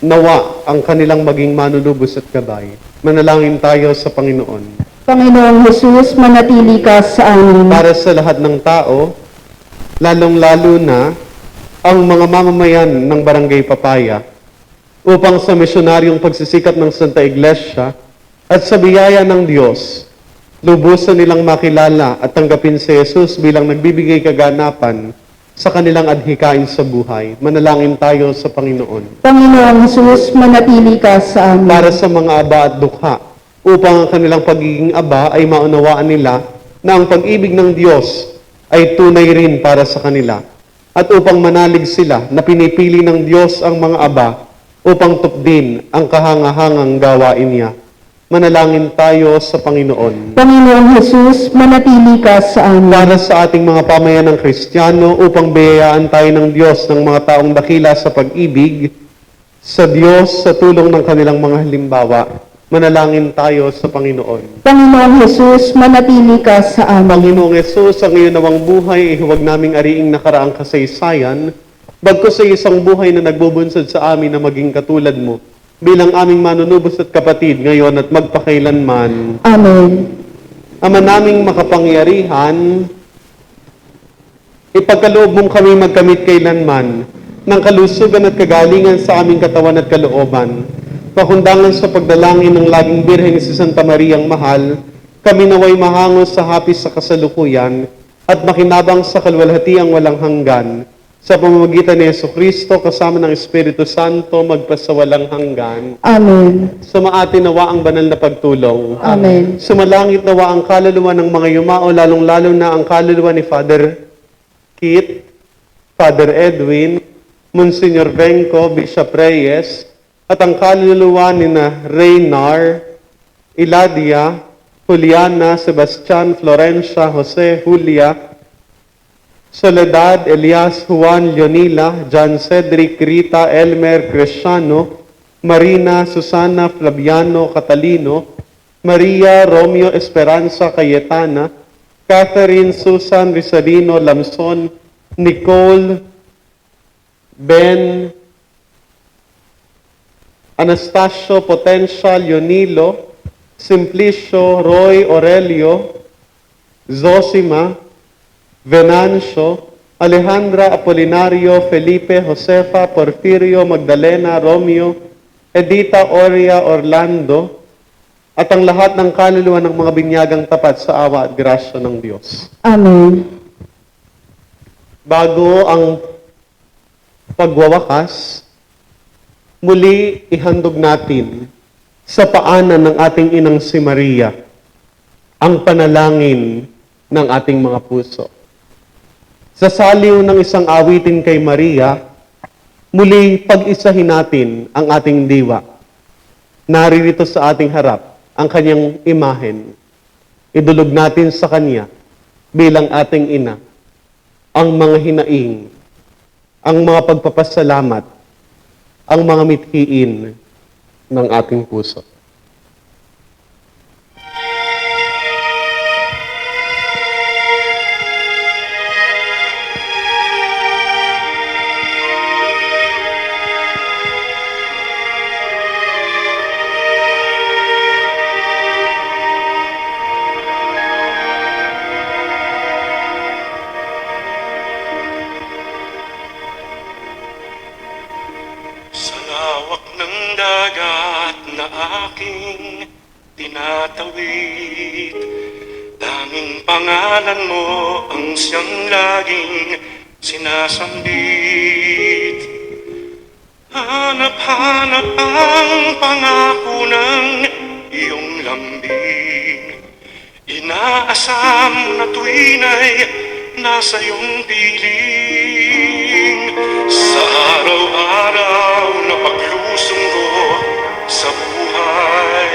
nawa ang kanilang maging manunubos at gabay. Manalangin tayo sa Panginoon. Panginoong Hesus, manatili ka sa amin. Para sa lahat ng tao, lalong-lalo na ang mga mamamayan ng Barangay Papaya, upang sa misyonaryong pagsisikat ng Santa Iglesia at sa biyaya ng Diyos, lubusan nilang makilala at tanggapin si Jesus bilang nagbibigay kaganapan sa kanilang adhikain sa buhay. Manalangin tayo sa Panginoon. Panginoong Hesus, manatili ka sa amin. Para sa mga aba at dukha, upang ang kanilang pagiging aba ay maunawaan nila na ang pag-ibig ng Diyos ay tunay rin para sa kanila, at upang manalig sila na pinipili ng Diyos ang mga aba upang tupdin ang kahangahangang gawain niya. Manalangin tayo sa Panginoon. Panginoong Hesus, manatili ka sa amin. Para sa ating mga pamayanang Kristiyano, upang biyayaan tayo ng Diyos ng mga taong dakila sa pag-ibig, sa Diyos sa tulong ng kanilang mga halimbawa. Manalangin tayo sa Panginoon. Panginoong Hesus, manatili ka sa amin. Panginoong Yesus, ang iyon nawang buhay, huwag naming ariing nakaraang kasaysayan, bagkus sa isang buhay na nagbubunsod sa amin na maging katulad mo, bilang aming manunubos at kapatid ngayon at magpakailanman. Amen. Ama naming makapangyarihan, ipagkaloob mong kami magkamit kailanman ng kalusugan at kagalingan sa aming katawan at kalooban. Pakundangan sa pagdalangin ng laging Birhen si Santa Mariang Mahal, kami naway mahangos sa hapis sa kasalukuyan at makinabang sa kalwalhatiang walang hanggan, sa pamamagitan ni Jesucristo kasama ng Espiritu Santo magpasawalang hanggan. Amen. Sumaati nawa ang banal na pagtulong. Amen. Sumalangit nawa ang kaluluwa ng mga yumao, lalong-lalo na ang kaluluwa ni Father Kit, Father Edwin, Monsignor Benco, Bishop Reyes, at ang kaluluwa ni na Reynar, Iladia, Juliana, Sebastian, Florencia, Jose, Julia, Soledad, Elias, Juan, Leonila, John Cedric, Rita, Elmer, Cristiano, Marina, Susana, Flaviano, Catalino, Maria, Romeo, Esperanza, Cayetana, Catherine, Susan, Rizalino, Lamson, Nicole, Ben, Anastasio, Potencia, Leonilo, Simplicio, Roy, Aurelio, Zosima, Venancio, Alejandra, Apolinario, Felipe, Josefa, Porfirio, Magdalena, Romeo, Edita, Oria, Orlando, at ang lahat ng kaluluwa ng mga binyagang tapat sa awa at grasya ng Diyos. Amen. Bago ang pagwawakas, muli ihandog natin sa paanan ng ating inang si Maria ang panalangin ng ating mga puso. Sa saliw ng isang awitin kay Maria, muli pag-isahin natin ang ating diwa. Naririto sa ating harap ang kanyang imahen. Idulog natin sa kanya bilang ating ina ang mga hinaing, ang mga pagpapasalamat, ang mga mithiin ng ating puso. Sa lawak ng dagat na aking tinatawid, tanging pangalan mo ang siyang laging sinasambit. Hanap-hanap ang pangako ng iyong lambing, inaasam na tuwin ay nasa iyong piling. Sa araw-araw na paglusong ko sa buhay,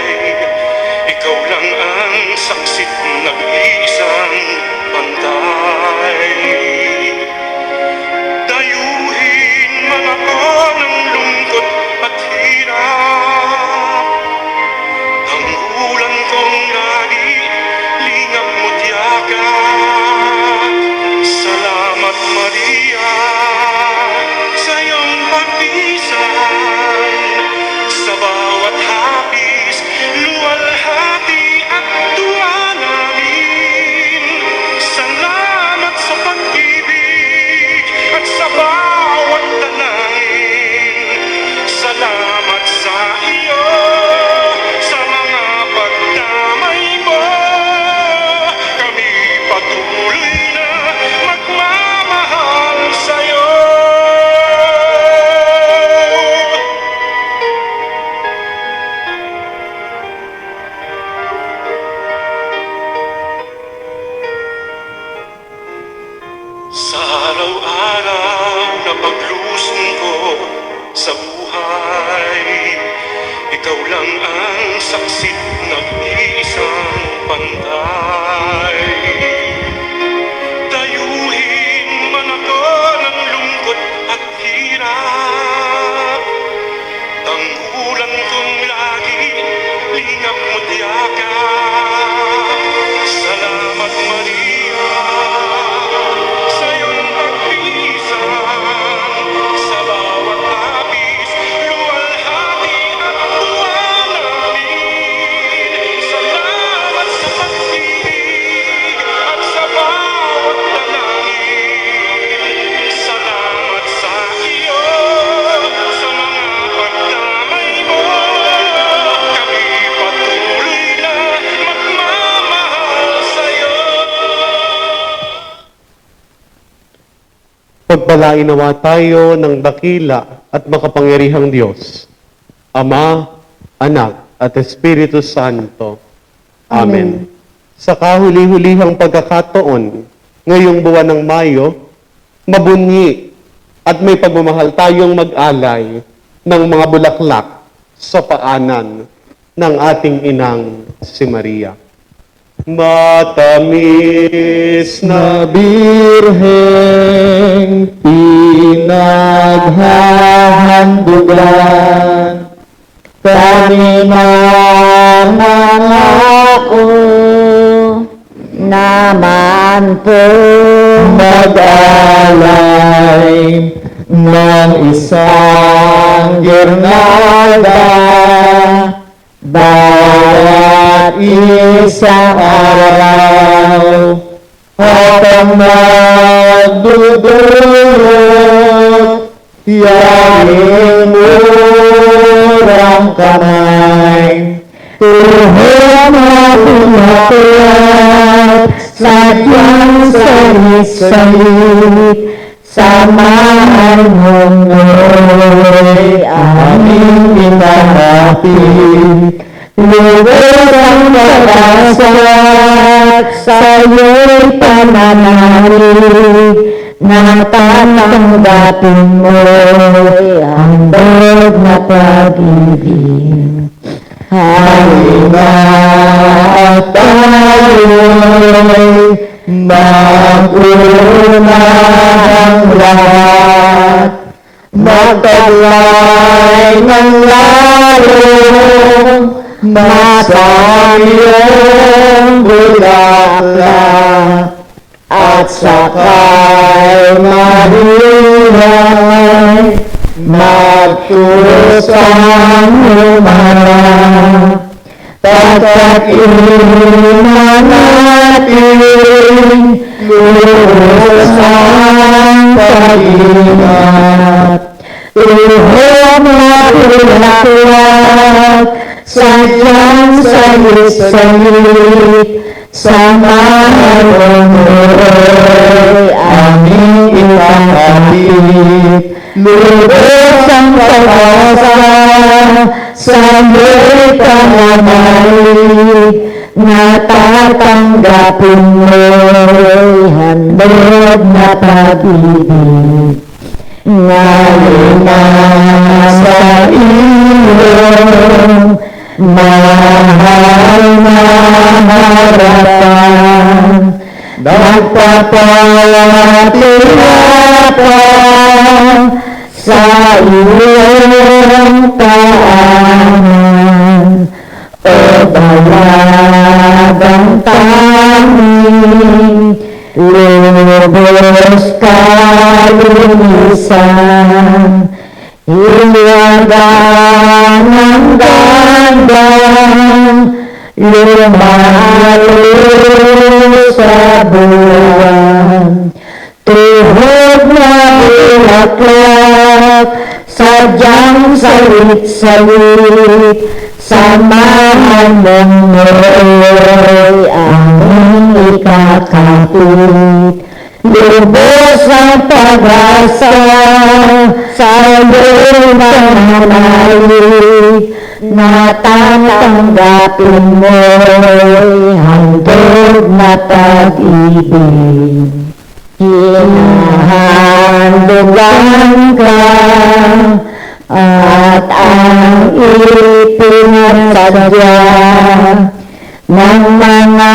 na paglusong ko sa buhay. Ikaw lang ang saksi ng isang pantay. Dayuhin man ako ng lungkot at hirap, tanggulan kong lagi, lingap mo't yakap. Salamat Maria, sa iyong pagbisan, sa bawat hapis, luwalhati at tuwa namin. Salamat sa pag-ibig at sa bawat dalangin. Salamat sa iyo, sa mga pagdamay mo. Kami patuloy na magmamahal sa'yo. Pagpalain nawa tayo ng dakila at makapangyarihang Diyos, Ama, Anak, at Espiritu Santo. Amen. Sa kahuli-hulihang pagkakataon, ngayong buwan ng Mayo, mabunyi at may pagmamahal tayong mag-alay ng mga bulaklak sa paanan ng ating inang si Maria. Matamis na Birheng pinaghahandugan, kami Nangako naman po mag-alay ng isang girnalda, bawat isang araw at ang magdudulot, yaring murang kamay, tuhod na pinatuyat, sadyang salit-salit, samahan mong mo'y aming itatapit. Lubos ang pag-asa sa'yo'y pananalig, na tatanggapin mo'y handog na pag-ibig. Halina at tayo'y mag-unang lahat, magtaglay ng lalong masayong bulaklak, at sakay mahihay magtusang humarap, pagkat inuman natin lubos ang pag-ingat. Tuhod na bulaklak, sadyang salit-salit, samahan mo'y aming itatapit. Lubos ang pag-asa sa'yo'y pananalig, na tatanggapin mo'y handog na pag-ibig. Ngayon na sa iyong mahal na harapan, nagpapatirapan sa iyong paanan, o dalagang tanging lubos kalinisan, ilagan ng gandang lumalo sa buwan. Tuhod na bulaklak, sadyang salit-salit, samahan mong mo'y aming ikakapit. Lubos ang pag-asa sa'yo'y nananalig, na tatanggapin mo'y handog na pag-ibig. hinahandugan ka at ang ipinagsadya ng mga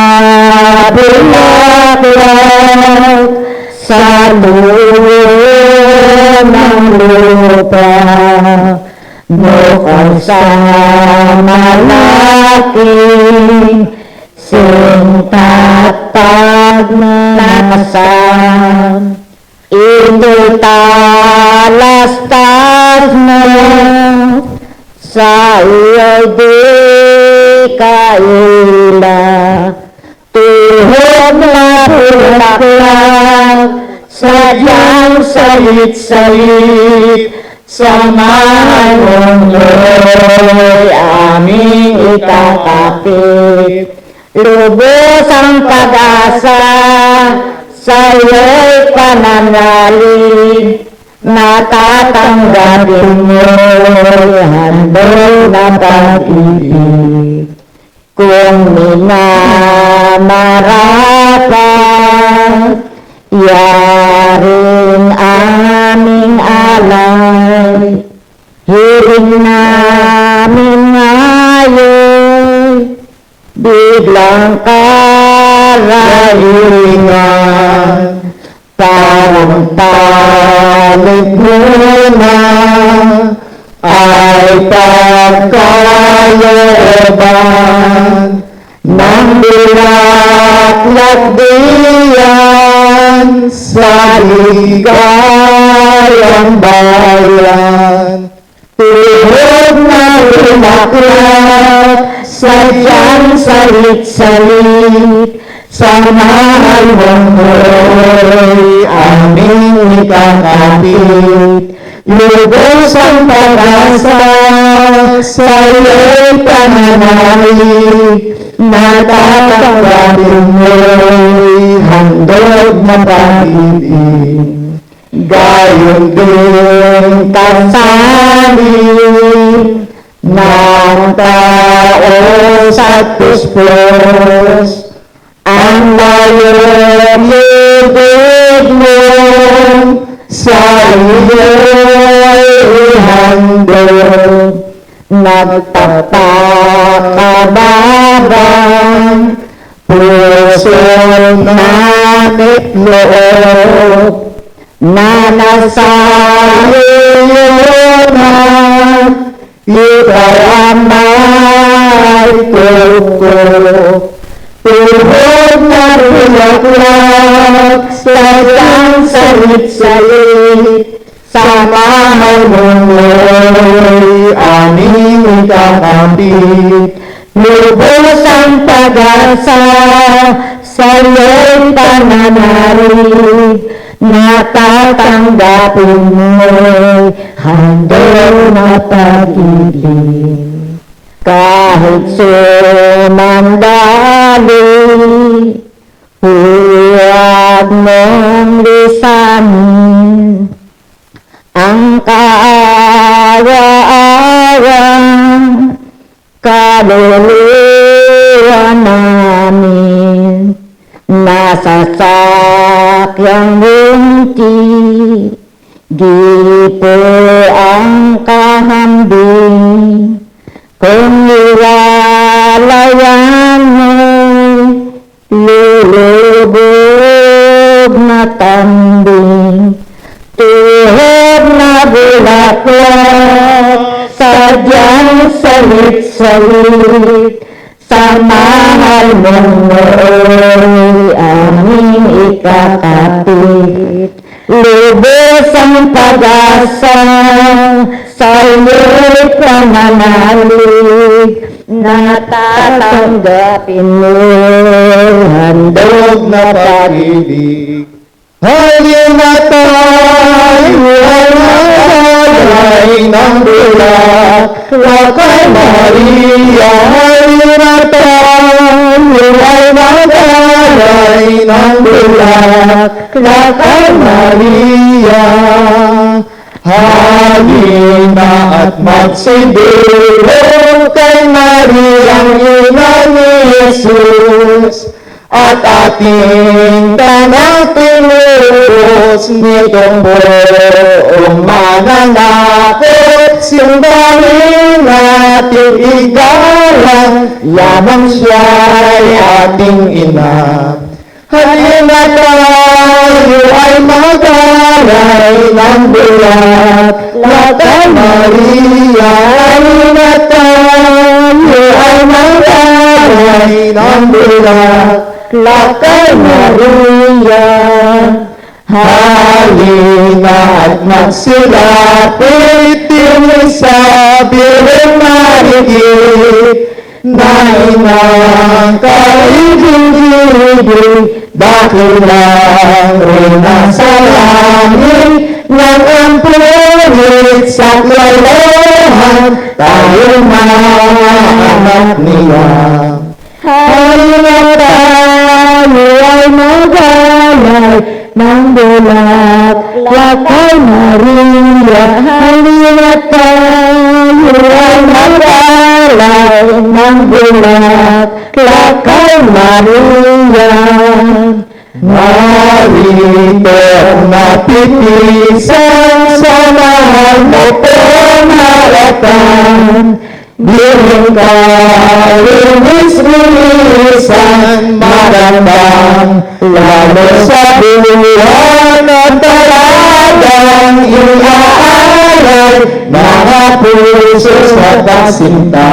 bulaklak sa dulo ng lupa. Bukod sa malaking sintatag na kasam, ito'y talastas na sa iyo'y di kaila. Tuhod na bulaklak, sadyang salit-salit, sa mahal mong Lord, aming ikakapit. Lubos ang pag-asa, sa'yo'y pananalig, natatanggapin mo'y handog na pag-ibig. Kung minamarapat, yaring aming alay, hiling namin ngayon, biglang karahingan, parang panig mo na ay pagkalooban ng bulaklak diyan sa ligayang bayan. Tuhod na bulaklak, sadyang salit-salit, sa mahal mong Lord, aming ikakapit. Lubos ang pag-asa, sa'yo'y pananalig, natatanggapin mo'y handog na pag-ibig. Gayon din kasabi ng taos at puspos, ang layong-ibig mo sa iyo'y ihandog. Nagpapakababang puso namin loob, na nasa iyo na ikaw ang may tukok. Tuhod na bulaklak, sadyang salit-salit, sa mahal mong Lord, aming ikakapit. Lubos ang pag-asa, sa'yo'y pananalig, natatanggapin mo'y handog na pag-ibig. Kahit sumandali, huwag mong lisanin ang kaawa-awang kaluluwa namin. Nasa sakyang munti, di po ang kahambing. Kung iwalayan mo'y lulubog na tambing. Tuhod na bulaklak, sadyang salit-salit, sa mahal mong Lord, aming ikakapit. Lubos ang pag-asa, sa'yo'y pananalig, natatanggapin mo handog na pag-ibig. Halina tayo ay magalay ng bulaklak kay Maria. Halina tayo ay magalay ng bulaklak kay Maria. Halina at magsidulog kay Mariang ina ni Jesus, at ating tanang pinubos nitong buong mananakot. Simbahin natin igalang, yamang siya'y ating ina. Halina tayo ay mag-alay ng bulat, Lakay Maria. Halina tayo ay mag-alay ng bulat, Lakay Maria. Halina at magsilapit din sa Birheng Marigit, na inang kaibig-ibig, dakilang reyna sa langit, ng ampunit sa kaloohan, tayong mga anak niya. Halina tayo ay mag-alay ng bulat, Lakay Maria. Halina tayo ay mag-alay ng bulat, Lakay Maria. Narito napipisan sa mahal mo pong haratan, Birheng kalinis-linisan, marambang, lalo sa buwan at talagang inaalay, mga puso sa pagsinta.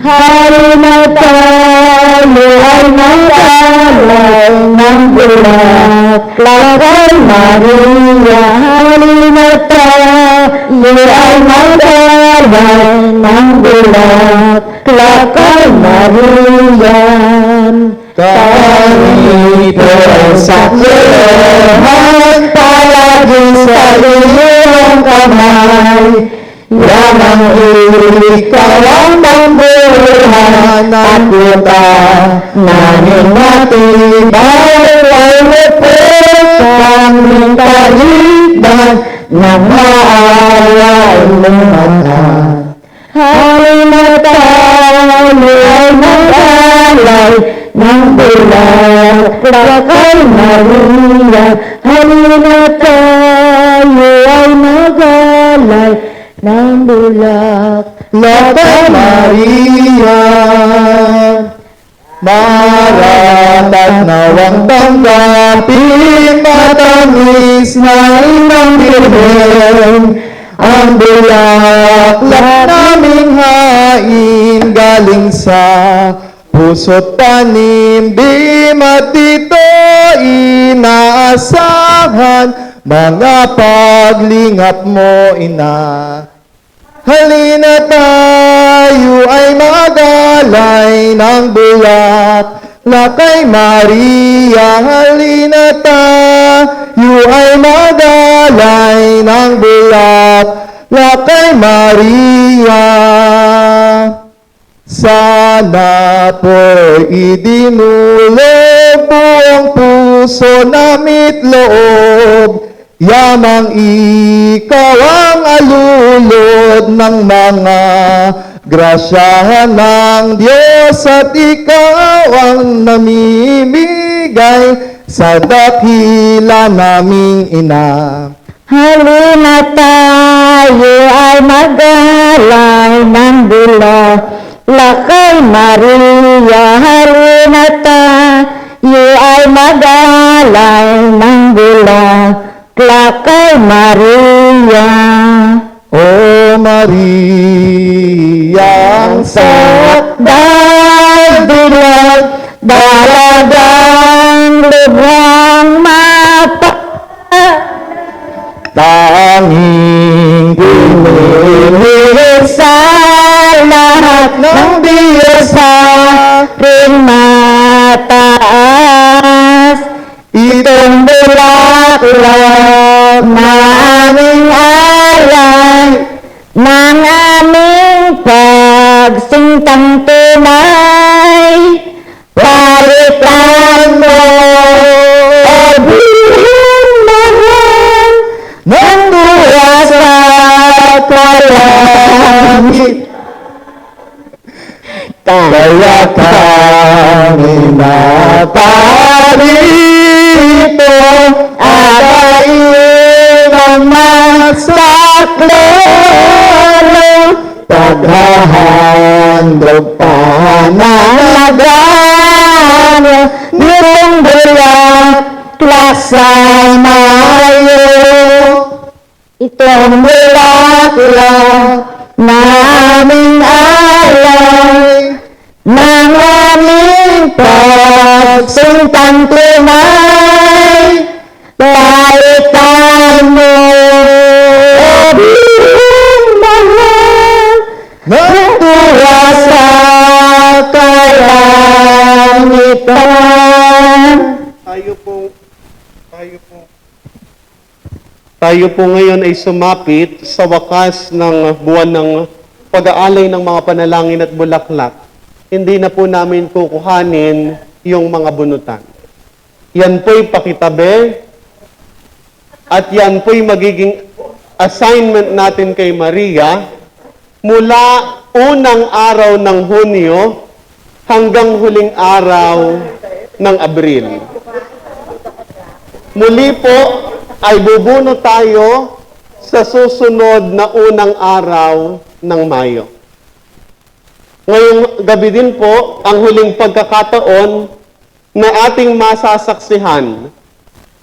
Halina tayo ay mag-alay ng bulat, Lakay Maria. Halina tayo ay mag-alay ng bulat, Lakay Maria. Kanito sa kulohan, palagi sa iyong kamay, yamang ikaw ang pambuhan at luta, nanging matibay ay lupot kaming kaligdan ng maaway lumatan. Halina tayo ay mag-alay ng bulat, Lakay Maria. Halina tayo ay mag-alay ng bulat, Lakay Maria. Maratat nawang tanggapin, matamis na inang Birhen, ang bulaklak naming hain galing sa puso't panimdim, at ito inaasahan mga paglingap mo, ina. Halina tayo ay mag-alay ng bulat, Lakay Maria. Halina tayo ay mag-alay ng bulat, Lakay Maria. Sana po'y idinulog buong puso namit loob, yamang ikaw ang alulod ng mga grasya ng Diyos, at ikaw ang namimigay sa dakila naming ina. Halina tayo ay mag-alay ng bulat, Lakay Maria. Halina tayo ay mag-alay ng bulat, Lakay Maria. O Maria, ang Sakdal dilag, dalagang lubhang mapa, tanging pinili sa lahat ng Diyos sa ring mataas. Itong bulaklak na aming alay, ng aming pagsintang tunay, palitan mo, o Birheng mahal, ng duwa sa kalangit. kaya kami saklolo, paghahandog panalagan, nitong buyak klasay mayo. Itong bulak-bulak naming alay, ng aming pagsintang tunay, balikan mo, bilang mahal, natuwa sa kalangitan. Tayo po ngayon ay sumapit sa wakas ng buwan ng pag-aalay ng mga panalangin at bulaklak. Hindi na po namin kukuhanin yung mga bunutan. Yan po'y pakitabi at yan po'y magiging assignment natin kay Maria mula unang araw ng Hunyo hanggang huling araw ng Abril. Muli po ay bubuno tayo sa susunod na unang araw ng Mayo. Ngayong gabi din po, ang huling pagkakataon na ating masasaksihan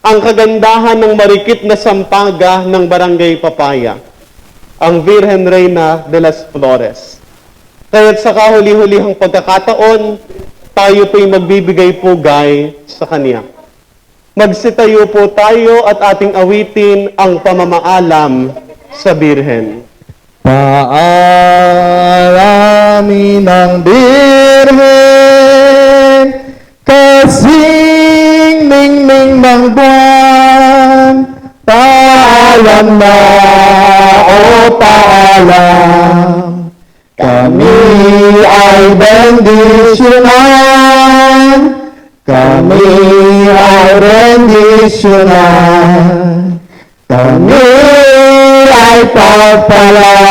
ang kagandahan ng marikit na sampaga ng Barangay Papaya, ang Virgen Reina de las Flores. Kaya't sa kahuli-hulihang pagkakataon, tayo po'y magbibigay pugay sa Kanya. Magsitayo po tayo at ating awitin ang pamamaalam sa Birhen. Paalami ng Birhen, kasing ningning ng buwan, paalam na o paalam, kami ay bendisyonan, kami ay bendisyonan, kami ay pagpalain.